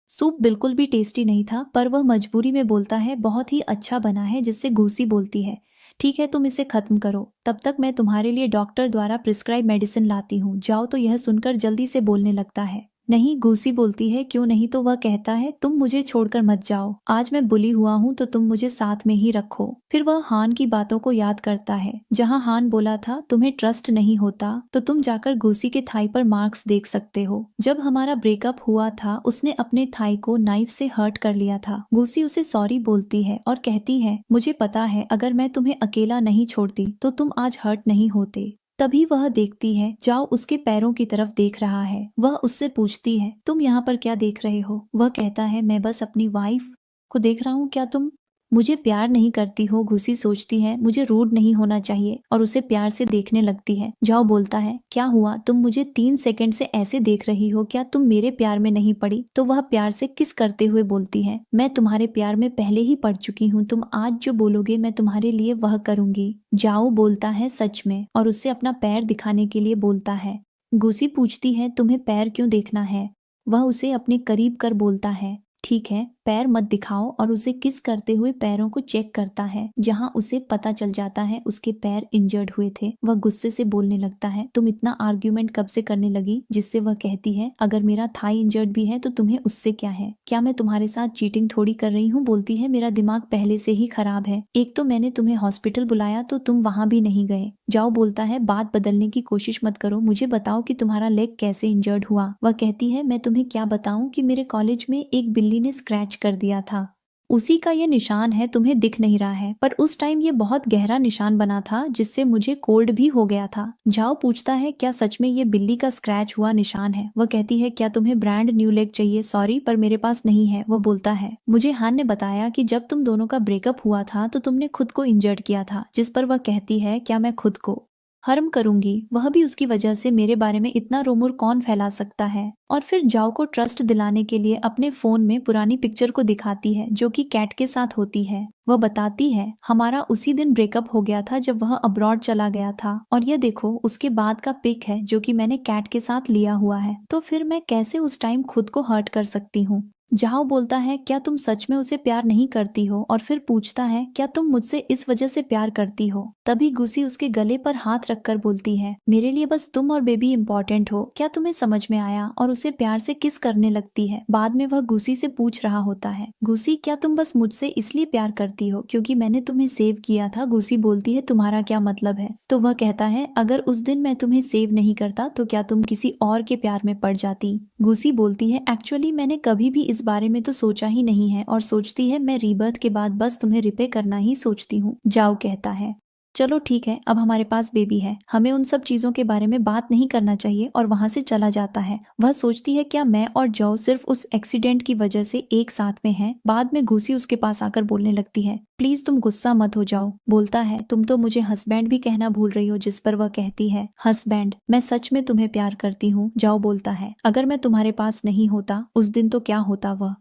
Speaker 1: सूप बिल्कुल भी टेस्टी नहीं था, पर वह मजबूरी में बोलता है बहुत ही अच्छा बना है। जिससे घूसी बोलती है ठीक है तुम इसे खत्म करो, तब तक मैं तुम्हारे लिए डॉक्टर द्वारा प्रिस्क्राइब मेडिसिन लाती हूँ। जाओ तो यह सुनकर जल्दी से बोलने लगता है नहीं। घूसी बोलती है क्यों नहीं। तो वह कहता है तुम मुझे छोड़कर मत जाओ, आज मैं बुली हुआ हूँ तो तुम मुझे साथ में ही रखो। फिर वह हान की बातों को याद करता है, जहाँ हान बोला था तुम्हें ट्रस्ट नहीं होता तो तुम जाकर घूसी के थाई पर मार्क्स देख सकते हो। जब हमारा ब्रेकअप हुआ था उसने अपने थाई को नाइफ से हर्ट कर लिया था। घूसी उसे सॉरी बोलती है और कहती है मुझे पता है अगर मैं तुम्हें अकेला नहीं छोड़ती तो तुम आज हर्ट नहीं होते। तभी वह देखती है जाओ उसके पैरों की तरफ देख रहा है। वह उससे पूछती है तुम यहाँ पर क्या देख रहे हो। वह कहता है मैं बस अपनी वाइफ को देख रहा हूँ, क्या तुम मुझे प्यार नहीं करती हो, घुसी सोचती है मुझे रूड नहीं होना चाहिए और उसे प्यार से देखने लगती है। जाओ बोलता है, क्या हुआ, तुम मुझे 3 सेकंड से ऐसे देख रही हो, क्या तुम मेरे प्यार में नहीं पड़ी? तो वह प्यार से किस करते हुए बोलती है, मैं तुम्हारे प्यार में पहले ही पड़ चुकी हूँ, तुम आज जो बोलोगे मैं तुम्हारे लिए वह करूंगी। जाओ बोलता है सच में और उससे अपना पैर दिखाने के लिए बोलता है। घुसी पूछती है, तुम्हें पैर क्यों देखना है? वह उसे अपने करीब कर बोलता है, ठीक है, पैर मत दिखाओ, और उसे किस करते हुए पैरों को चेक करता है, जहां उसे पता चल जाता है उसके पैर इंजर्ड हुए थे। वह गुस्से से बोलने लगता है, तुम इतना आर्ग्यूमेंट कब से करने लगी? जिससे वह कहती है, अगर मेरा थाई इंजर्ड भी है तो तुम्हें उससे क्या है? क्या मैं तुम्हारे साथ चीटिंग थोड़ी कर रही हूँ? बोलती है, मेरा दिमाग पहले से ही खराब है, एक तो मैंने तुम्हें हॉस्पिटल बुलाया तो तुम वहां भी नहीं गए। जाओ बोलता है, बात बदलने की कोशिश मत करो, मुझे बताओ कि तुम्हारा लेग कैसे इंजर्ड हुआ। वह कहती है, मैं तुम्हें क्या बताऊं कि मेरे कॉलेज में एक बिल्ली ने स्क्रैच कर दिया था, उसी का ये निशान है, तुम्हें दिख नहीं रहा है, पर उस टाइम ये बहुत गहरा निशान बना था जिससे मुझे कोल्ड भी हो गया था। जाओ पूछता है, क्या सच में ये बिल्ली का स्क्रैच हुआ निशान है? वह कहती है, क्या तुम्हें ब्रांड न्यू लेग चाहिए? सॉरी पर मेरे पास नहीं है। वह बोलता है, मुझे हान ने बताया कि जब तुम दोनों का ब्रेकअप हुआ था तो तुमने खुद को इंजर्ड किया था। जिस पर वह कहती है, क्या मैं खुद को हर्म करूंगी? वह भी उसकी वजह से, मेरे बारे में इतना रूमर कौन फैला सकता है? और फिर जाओ को ट्रस्ट दिलाने के लिए अपने फोन में पुरानी पिक्चर को दिखाती है जो कि कैट के साथ होती है। वह बताती है, हमारा उसी दिन ब्रेकअप हो गया था जब वह अब्रॉड चला गया था, और ये देखो उसके बाद का पिक है जो कि मैंने कैट के साथ लिया हुआ है, तो फिर मैं कैसे उस टाइम खुद को हर्ट कर सकती हूँ? जाओ बोलता है, क्या तुम सच में उसे प्यार नहीं करती हो? और फिर पूछता है, क्या तुम मुझसे इस वजह से प्यार करती हो? तभी गुसी उसके गले पर हाथ रखकर बोलती है, मेरे लिए बस तुम और बेबी इंपॉर्टेंट हो, क्या तुम्हें समझ में आया? और उसे प्यार से किस करने लगती है। बाद में वह गुसी से पूछ रहा होता है, गुसी क्या तुम बस मुझसे इसलिए प्यार करती हो क्योंकि मैंने तुम्हें सेव किया था? गुसी बोलती है, तुम्हारा क्या मतलब है? तो वह कहता है, अगर उस दिन मैं तुम्हें सेव नहीं करता तो क्या तुम किसी और के प्यार में पड़ जाती? गुसी बोलती है, एक्चुअली मैंने कभी भी इस बारे में तो सोचा ही नहीं है, और सोचती है मैं रीबर्थ के बाद बस तुम्हें रिपे करना ही सोचती हूँ। जाओ कहता है, चलो ठीक है, अब हमारे पास बेबी है, हमें उन सब चीजों के बारे में बात नहीं करना चाहिए, और वहां से चला जाता है। वह सोचती है, क्या मैं और जो सिर्फ उस एक्सीडेंट की वजह से एक साथ में हैं? बाद में घुसी उसके पास आकर बोलने लगती है, प्लीज तुम गुस्सा मत हो जाओ। बोलता है, तुम तो मुझे हस्बैंड भी कहना भूल रही हो। जिस पर वह कहती है, हस्बैंड, मैं सच में तुम्हें प्यार करती हूँ। जाओ बोलता है, अगर मैं तुम्हारे पास नहीं होता उस दिन तो क्या होता? वह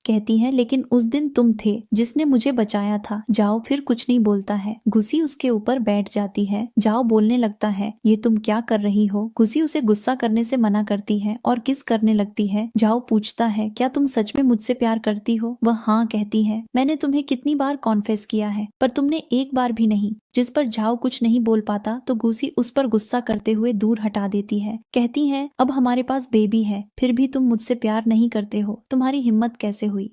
Speaker 1: कहती है, लेकिन उस दिन तुम थे जिसने मुझे बचाया था। जाओ फिर कुछ नहीं बोलता है। घुसी उसके ऊपर बैठ जाती है। जाओ बोलने लगता है, ये तुम क्या कर रही हो? घुसी उसे गुस्सा करने से मना करती है और किस करने लगती है। जाओ पूछता है, क्या तुम सच में मुझसे प्यार करती हो? वह हाँ कहती है, मैंने तुम्हें कितनी बार कॉन्फेस किया है पर तुमने एक बार भी नहीं। जिस पर जाओ कुछ नहीं बोल पाता तो घुसी उस पर गुस्सा करते हुए दूर हटा देती है। कहती है, अब हमारे पास बेबी है फिर भी तुम मुझसे प्यार नहीं करते हो, तुम्हारी हिम्मत कैसे हुई?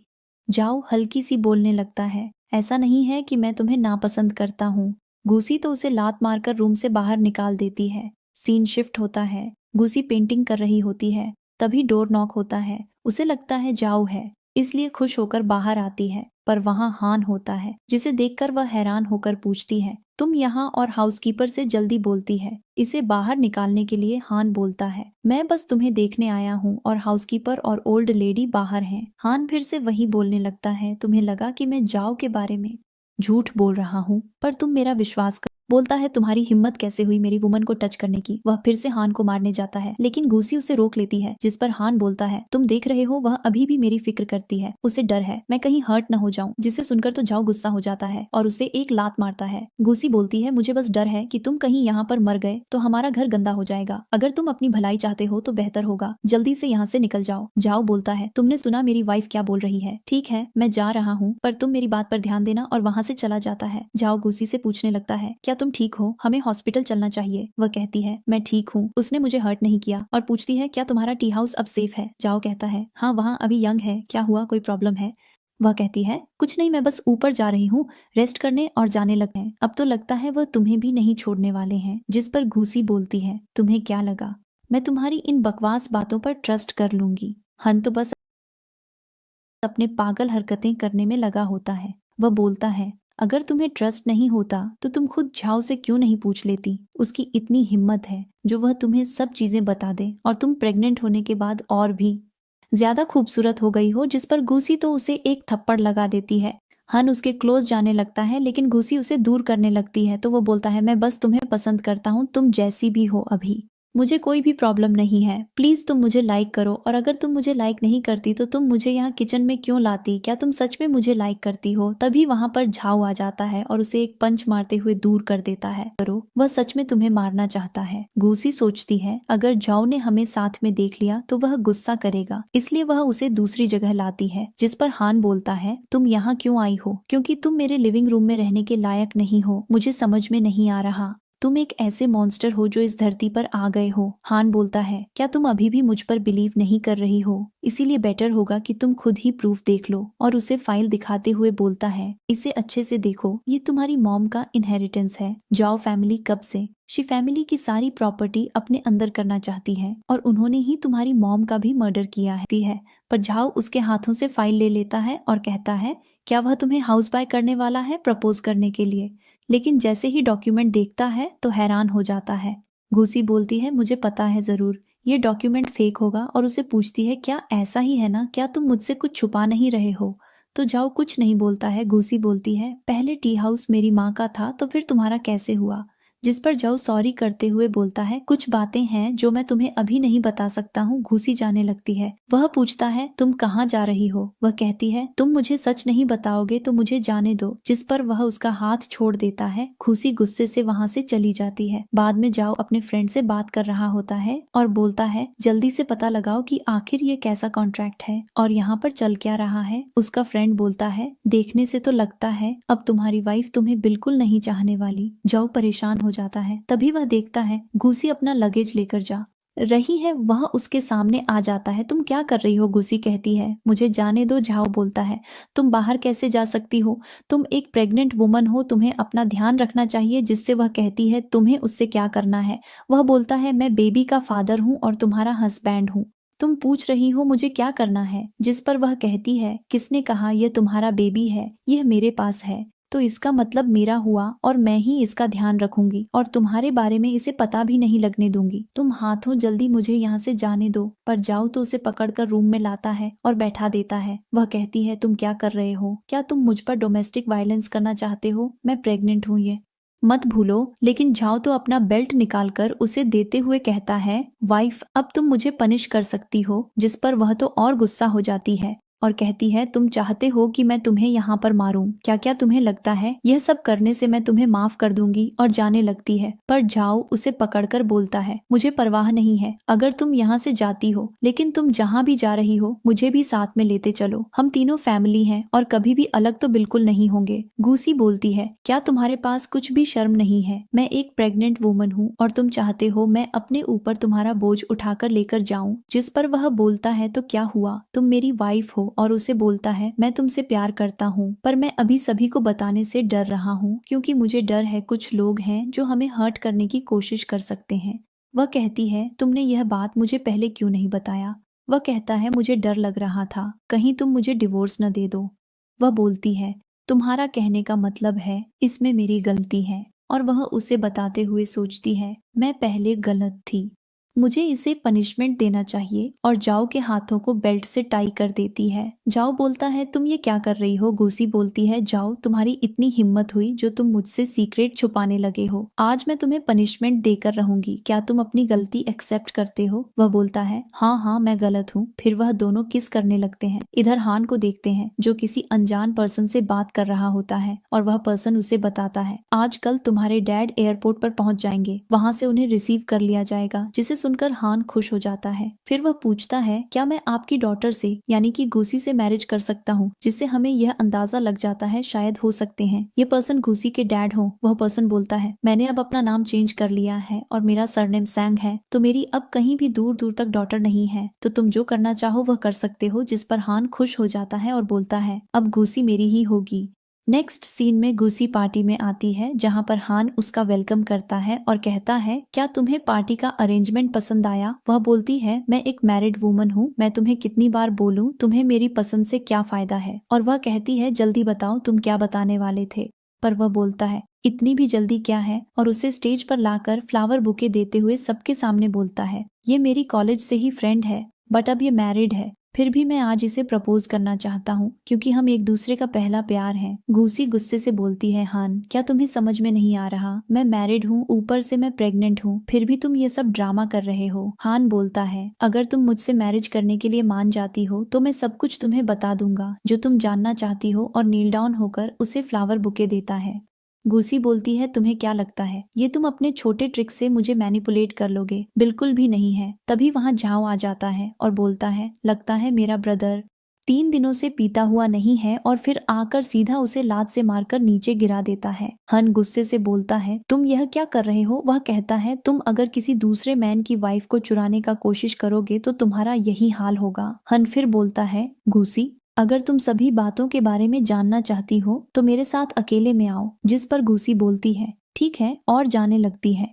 Speaker 1: जाओ हल्की सी बोलने लगता है, ऐसा नहीं है कि मैं तुम्हें नापसंद करता हूँ। घुसी तो उसे लात मारकर रूम से बाहर निकाल देती है। सीन शिफ्ट होता है। घुसी पेंटिंग कर रही होती है, तभी डोर नॉक होता है। उसे लगता है जाओ है, इसलिए खुश होकर बाहर आती है, पर वहां हान होता है, जिसे देखकर वह हैरान होकर पूछती है, तुम यहाँ? और हाउसकीपर से जल्दी बोलती है। इसे बाहर निकालने के लिए हान बोलता है, मैं बस तुम्हें देखने आया हूँ, और हाउसकीपर और ओल्ड लेडी बाहर हैं। हान फिर से वही बोलने लगता है, तुम्हें लगा कि मैं जाओ के बारे में झूठ बोल रहा हूँ, पर तुम मेरा विश्वास कर। बोलता है, तुम्हारी हिम्मत कैसे हुई मेरी वुमन को टच करने की? वह फिर से हान को मारने जाता है, लेकिन घुसी उसे रोक लेती है। जिस पर हान बोलता है, तुम देख रहे हो वह अभी भी मेरी फिक्र करती है, उसे डर है मैं कहीं हर्ट न हो जाऊं। जिसे सुनकर तो जाओ गुस्सा हो जाता है और उसे एक लात मारता है। घुसी बोलती है, मुझे बस डर है कि तुम कहीं यहाँ पर मर गए तो हमारा घर गंदा हो जाएगा। अगर तुम अपनी भलाई चाहते हो तो बेहतर होगा जल्दी से यहाँ से निकल जाओ। जाओ बोलता है, तुमने सुना मेरी वाइफ क्या बोल रही है? ठीक है मैं जा रहा हूँ, पर तुम मेरी बात पर ध्यान देना, और वहां से चला जाता है। जाओ घुसी से पूछने लगता है, क्या तुम ठीक हो? हमें हॉस्पिटल चलना चाहिए। वह कहती है, मैं ठीक हूँ, उसने मुझे हर्ट नहीं किया। और पूछती है, क्या तुम्हारा टी हाउस अब सेफ है? जाओ कहता है, हाँ वहाँ अभी यंग है, क्या हुआ, कोई प्रॉब्लम है? वह कहती है, कुछ नहीं, मैं बस ऊपर जा रही हूँ रेस्ट करने, और जाने लगे हैं। अब तो लगता है वह तुम्हें भी नहीं छोड़ने वाले हैं। जिस पर घुसी बोलती है, तुम्हें क्या लगा मैं तुम्हारी इन बकवास बातों पर ट्रस्ट कर लूंगी? हन तो बस अपने पागल हरकतें करने में लगा होता है। वह बोलता है, अगर तुम्हें ट्रस्ट नहीं होता तो तुम खुद झाओ से क्यों नहीं पूछ लेती? उसकी इतनी हिम्मत है जो वह तुम्हें सब चीजें बता दे, और तुम प्रेग्नेंट होने के बाद और भी ज्यादा खूबसूरत हो गई हो। जिस पर घुसी तो उसे एक थप्पड़ लगा देती है। हन उसके क्लोज जाने लगता है लेकिन घुसी उसे दूर करने लगती है तो वो बोलता है मैं बस तुम्हें पसंद करता हूँ, तुम जैसी भी हो अभी मुझे कोई भी प्रॉब्लम नहीं है, प्लीज तुम मुझे लाइक करो और अगर तुम मुझे लाइक नहीं करती तो तुम मुझे यहाँ किचन में क्यों लाती, क्या तुम सच में मुझे लाइक करती हो। तभी वहां पर झाऊ आ जाता है और उसे एक पंच मारते हुए दूर कर देता है। करो वह सच में तुम्हें मारना चाहता है। घूसी सोचती है अगर झाऊ ने हमें साथ में देख लिया तो वह गुस्सा करेगा, इसलिए वह उसे दूसरी जगह लाती है जिस पर हान बोलता है तुम यहाँ क्यों आई हो, क्योंकि तुम मेरे लिविंग रूम में रहने के लायक नहीं हो, मुझे समझ में नहीं आ रहा, तुम एक ऐसे मॉन्स्टर हो जो इस धरती पर आ गए हो। हान बोलता है क्या तुम अभी भी मुझ पर बिलीव नहीं कर रही हो, इसीलिए बेटर होगा कि तुम खुद ही प्रूफ देख लो और उसे फाइल दिखाते हुए बोलता है इसे अच्छे से देखो, ये तुम्हारी मॉम का इनहेरिटेंस है। जाओ फैमिली कब से शी फैमिली की सारी प्रॉपर्टी अपने अंदर करना चाहती है और उन्होंने ही तुम्हारी मॉम का भी मर्डर किया है। पर झाओ उसके हाथों से फाइल ले लेता है और कहता है क्या वह तुम्हें हाउस बाय करने वाला है प्रपोज करने के लिए, लेकिन जैसे ही डॉक्यूमेंट देखता है तो हैरान हो जाता है। घूसी बोलती है मुझे पता है जरूर ये डॉक्यूमेंट फेक होगा और उसे पूछती है क्या ऐसा ही है ना, क्या तुम मुझसे कुछ छुपा नहीं रहे हो। तो जाओ कुछ नहीं बोलता है। घूसी बोलती है पहले टी हाउस मेरी माँ का था तो फिर तुम्हारा कैसे हुआ, जिस पर जाओ सॉरी करते हुए बोलता है कुछ बातें हैं जो मैं तुम्हें अभी नहीं बता सकता हूँ। घूसी जाने लगती है। वह पूछता है तुम कहाँ जा रही हो, वह कहती है तुम मुझे सच नहीं बताओगे तो मुझे जाने दो, जिस पर वह उसका हाथ छोड़ देता है। घूसी गुस्से से वहां से चली जाती है। बाद में जाओ अपने फ्रेंड से बात कर रहा होता है और बोलता है जल्दी से पता लगाओ कि आखिर ये कैसा कॉन्ट्रैक्ट है और यहाँ पर चल क्या रहा है। उसका फ्रेंड बोलता है देखने से तो लगता है अब तुम्हारी वाइफ तुम्हें बिल्कुल नहीं चाहने वाली। जाओ परेशान हो जाता है। तभी वह देखता है घूसी अपना लगेज लेकर जा रही है, वह उसके सामने आ जाता है। तुम क्या कर रही हो, घूसी कहती है। मुझे जाने दो, झाओ बोलता है। तुम बाहर कैसे जा सकती हो, तुम एक प्रेग्नेंट वुमन हो, तुम्हें अपना ध्यान रखना चाहिए। जिससे वह कहती है तुम्हें उससे क्या करना है। वह बोलता है मैं बेबी का फादर हूँ और तुम्हारा हस्बैंड हूँ, तुम पूछ रही हो मुझे क्या करना है। जिस पर वह कहती है किसने कहा यह तुम्हारा बेबी है, यह मेरे पास है तो इसका मतलब मेरा हुआ और मैं ही इसका ध्यान रखूंगी और तुम्हारे बारे में इसे पता भी नहीं लगने दूंगी। तुम हाथों जल्दी मुझे यहाँ से जाने दो। पर जाओ तो उसे पकड़कर रूम में लाता है और बैठा देता है। वह कहती है तुम क्या कर रहे हो, क्या तुम मुझ पर डोमेस्टिक वायलेंस करना चाहते हो, मैं प्रेग्नेंट हूँ ये मत भूलो। लेकिन झाओ तो अपना बेल्ट निकालकर उसे देते हुए कहता है वाइफ अब तुम मुझे पनिश कर सकती हो। जिस पर वह तो और गुस्सा हो जाती है और कहती है तुम चाहते हो कि मैं तुम्हें यहाँ पर मारूं, क्या क्या तुम्हें लगता है यह सब करने से मैं तुम्हें माफ कर दूंगी। और जाने लगती है। पर झाओ उसे पकड़कर बोलता है मुझे परवाह नहीं है अगर तुम यहाँ से जाती हो, लेकिन तुम जहाँ भी जा रही हो मुझे भी साथ में लेते चलो, हम तीनों फैमिली हैं और कभी भी अलग तो बिल्कुल नहीं होंगे। घूसी बोलती है क्या तुम्हारे पास कुछ भी शर्म नहीं है, मैं एक प्रेग्नेंट वुमन हूँ और तुम चाहते हो मैं अपने ऊपर तुम्हारा बोझ उठाकर लेकर जाऊं। जिस पर वह बोलता है तो क्या हुआ, तुम मेरी वाइफ हो। और उसे बोलता है मैं तुमसे प्यार करता हूँ पर मैं अभी सभी को बताने से डर रहा हूँ क्योंकि मुझे डर है कुछ लोग हैं जो हमें हर्ट करने की कोशिश कर सकते हैं। वह कहती है तुमने यह बात मुझे पहले क्यों नहीं बताया। वह कहता है मुझे डर लग रहा था कहीं तुम मुझे डिवोर्स न दे दो। वह बोलती है तुम्हारा कहने का मतलब है इसमें मेरी गलती है। और वह उसे बताते हुए सोचती है मैं पहले गलत थी, मुझे इसे पनिशमेंट देना चाहिए। और जाओ के हाथों को बेल्ट से टाई कर देती है। जाओ बोलता है तुम ये क्या कर रही हो। घूसी बोलती है जाओ तुम्हारी इतनी हिम्मत हुई जो तुम मुझसे सीक्रेट छुपाने लगे हो, आज मैं तुम्हें पनिशमेंट देकर रहूंगी, क्या तुम अपनी गलती एक्सेप्ट करते हो। वह बोलता है हाँ हाँ मैं गलत हूँ। फिर वह दोनों किस करने लगते हैं। इधर हान को देखते हैं जो किसी अनजान पर्सन से बात कर रहा होता है और वह पर्सन उसे बताता है आजकल तुम्हारे डैड एयरपोर्ट पर पहुंच जाएंगे, वहां से उन्हें रिसीव कर लिया जाएगा। जिसे सुनकर हान खुश हो जाता है। फिर वह पूछता है क्या मैं आपकी डॉटर से यानी कि घूसी से मैरिज कर सकता हूँ, जिससे हमें यह अंदाजा लग जाता है शायद हो सकते हैं ये पर्सन घूसी के डैड हो। वह पर्सन बोलता है मैंने अब अपना नाम चेंज कर लिया है और मेरा सरनेम सैंग है तो मेरी अब कहीं भी दूर दूर तक डॉटर नहीं है, तो तुम जो करना चाहो वह कर सकते हो। जिस पर हान खुश हो जाता है और बोलता है अब घूसी मेरी ही होगी। नेक्स्ट सीन में घूसी पार्टी में आती है जहां पर हान उसका वेलकम करता है और कहता है क्या तुम्हें पार्टी का अरेंजमेंट पसंद आया। वह बोलती है मैं एक मैरिड वुमन हूँ, मैं तुम्हें कितनी बार बोलूं तुम्हें मेरी पसंद से क्या फायदा है। और वह कहती है जल्दी बताओ तुम क्या बताने वाले थे। पर वह बोलता है इतनी भी जल्दी क्या है और उसे स्टेज पर लाकर फ्लावर बुके देते हुए सबके सामने बोलता है ये मेरी कॉलेज से ही फ्रेंड है बट अब ये मैरिड है फिर भी मैं आज इसे प्रपोज करना चाहता हूँ क्योंकि हम एक दूसरे का पहला प्यार है। घूसी गुस्से से बोलती है, हान क्या तुम्हें समझ में नहीं आ रहा? मैं मैरिड हूँ, ऊपर से मैं प्रेग्नेंट हूँ, फिर भी तुम ये सब ड्रामा कर रहे हो। हान बोलता है, अगर तुम मुझसे मैरिज करने के लिए मान जाती हो तो मैं सब कुछ तुम्हें बता दूंगा जो तुम जानना चाहती हो, और नील डाउन होकर उसे फ्लावर बुके देता है। घूसी बोलती है, तुम्हें क्या लगता है ये तुम अपने छोटे ट्रिक से मुझे मैनिपुलेट कर लोगे? बिल्कुल भी नहीं है। तभी वहां झाओ आ जाता है और बोलता है, लगता है मेरा ब्रदर 3 दिनों से पीता हुआ नहीं है, और फिर आकर सीधा उसे लात से मारकर नीचे गिरा देता है। हन गुस्से से बोलता है, तुम यह क्या कर रहे हो? वह कहता है, तुम अगर किसी दूसरे मैन की वाइफ को चुराने का कोशिश करोगे तो तुम्हारा यही हाल होगा। हन फिर बोलता है, घूसी अगर तुम सभी बातों के बारे में जानना चाहती हो तो मेरे साथ अकेले में आओ। जिस पर घूसी बोलती है, ठीक है, और जाने लगती है।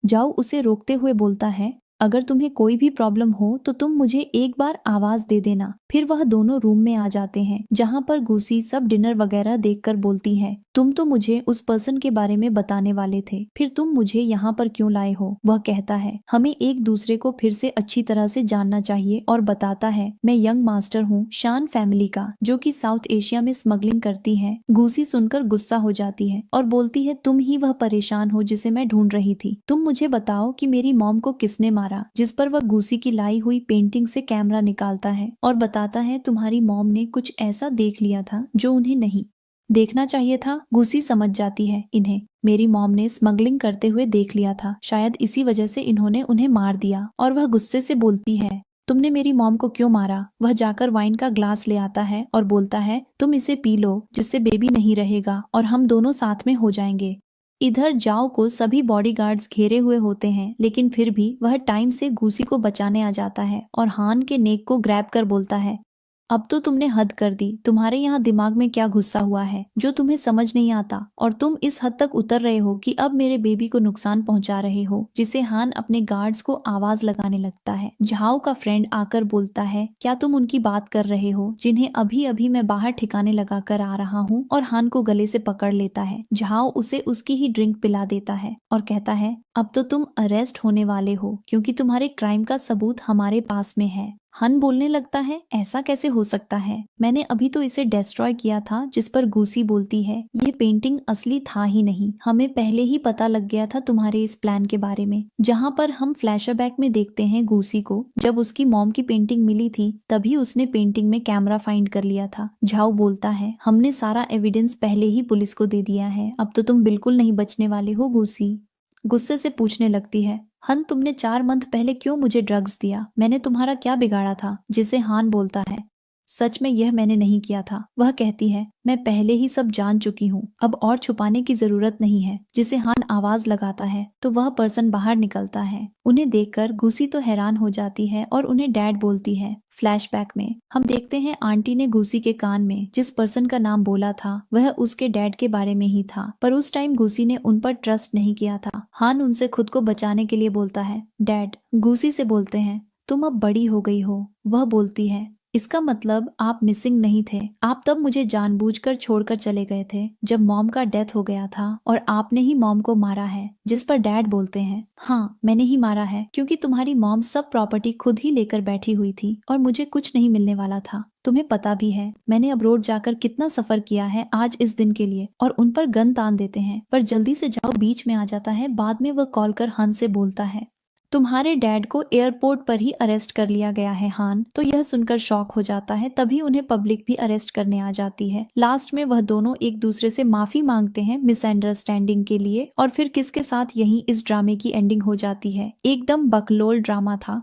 Speaker 1: जाओ उसे रोकते हुए बोलता है, अगर तुम्हें कोई भी प्रॉब्लम हो तो तुम मुझे एक बार आवाज दे देना। फिर वह दोनों रूम में आ जाते हैं जहां पर घूसी सब डिनर वगैरह देखकर बोलती है, तुम तो मुझे उस पर्सन के बारे में बताने वाले थे, फिर तुम मुझे यहाँ पर क्यों लाए हो? वह कहता है, हमें एक दूसरे को फिर से अच्छी तरह से जानना चाहिए, और बताता है, मैं यंग मास्टर हूँ शान फैमिली का, जो कि साउथ एशिया में स्मगलिंग करती है। घूसी सुनकर गुस्सा हो जाती है और बोलती है, तुम ही वह परेशान हो जिसे मैं ढूंढ रही थी। तुम मुझे बताओ कि मेरी मॉम को किसने मारा? जिस पर वह घूसी की लाई हुई पेंटिंग से कैमरा निकालता है और बताता है, तुम्हारी मॉम ने कुछ ऐसा देख लिया था जो उन्हें नहीं देखना चाहिए था। घूसी समझ जाती है, इन्हें मेरी मॉम ने स्मगलिंग करते हुए देख लिया था, शायद इसी वजह से इन्होंने उन्हें मार दिया। और वह गुस्से से बोलती है, तुमने मेरी मॉम को क्यों मारा? वह जाकर वाइन का ग्लास ले आता है और बोलता है, तुम इसे पी लो जिससे बेबी नहीं रहेगा और हम दोनों साथ में हो जाएंगे। इधर जाओ को सभी बॉडीगार्ड्स घेरे हुए होते हैं, लेकिन फिर भी वह टाइम से घूसी को बचाने आ जाता है और हान के नेक को ग्रैब कर बोलता है, अब तो तुमने हद कर दी। तुम्हारे यहाँ दिमाग में क्या घुसा हुआ है जो तुम्हें समझ नहीं आता? और तुम इस हद तक उतर रहे हो कि अब मेरे बेबी को नुकसान पहुंचा रहे हो। जिसे हान अपने गार्ड्स को आवाज लगाने लगता है। झाओ का फ्रेंड आकर बोलता है, क्या तुम उनकी बात कर रहे हो जिन्हें अभी अभी मैं बाहर ठिकाने लगा कर आ रहा हूँ? और हान को गले से पकड़ लेता है। झाओ उसे उसकी ही ड्रिंक पिला देता है और कहता है, अब तो तुम अरेस्ट होने वाले हो क्योंकि तुम्हारे क्राइम का सबूत हमारे पास में है। हन बोलने लगता है, ऐसा कैसे हो सकता है? मैंने अभी तो इसे डिस्ट्रॉय किया था। जिस पर घूसी बोलती है, यह पेंटिंग असली था ही नहीं, हमें पहले ही पता लग गया था तुम्हारे इस प्लान के बारे में। जहां पर हम फ्लैशबैक में देखते हैं घूसी को, जब उसकी मॉम की पेंटिंग मिली थी तभी उसने पेंटिंग में कैमरा फाइंड कर लिया था। झाओ बोलता है, हमने सारा एविडेंस पहले ही पुलिस को दे दिया है, अब तो तुम बिल्कुल नहीं बचने वाले हो। घूसी गुस्से से पूछने लगती है, हन तुमने 4 मंथ पहले क्यों मुझे ड्रग्स दिया? मैंने तुम्हारा क्या बिगाड़ा था? जिसे हान बोलता है, सच में यह मैंने नहीं किया था। वह कहती है, मैं पहले ही सब जान चुकी हूँ, अब और छुपाने की जरूरत नहीं है। जिसे हान आवाज लगाता है तो वह पर्सन बाहर निकलता है। उन्हें देखकर घूसी तो हैरान हो जाती है और उन्हें डैड बोलती है। फ्लैशबैक में हम देखते हैं आंटी ने घूसी के कान में जिस पर्सन का नाम बोला था वह उसके डैड के बारे में ही था, पर उस टाइम घूसी ने उन पर ट्रस्ट नहीं किया था। हान उनसे खुद को बचाने के लिए बोलता है, डैड। घूसी से बोलते हैं, तुम अब बड़ी हो गई हो। वह बोलती है, इसका मतलब आप मिसिंग नहीं थे। आप तब मुझे जानबूझकर छोड़कर चले गए थे जब मॉम का डेथ हो गया था, और आपने ही मॉम को मारा है। जिस पर डैड बोलते हैं, हाँ मैंने ही मारा है क्योंकि तुम्हारी मॉम सब प्रॉपर्टी खुद ही लेकर बैठी हुई थी और मुझे कुछ नहीं मिलने वाला था। तुम्हें पता भी है मैंने अब्रोड जाकर कितना सफर किया है आज इस दिन के लिए। और उन पर गन तान देते हैं, पर जल्दी से जाओ बीच में आ जाता है। बाद में वह कॉल कर हन से बोलता है, तुम्हारे डैड को एयरपोर्ट पर ही अरेस्ट कर लिया गया है। हान तो यह सुनकर शॉक हो जाता है। तभी उन्हें पब्लिक भी अरेस्ट करने आ जाती है। लास्ट में वह दोनों एक दूसरे से माफी मांगते हैं मिसअंडरस्टैंडिंग के लिए, और फिर किसके साथ यही इस ड्रामे की एंडिंग हो जाती है। एकदम बकलोल ड्रामा था।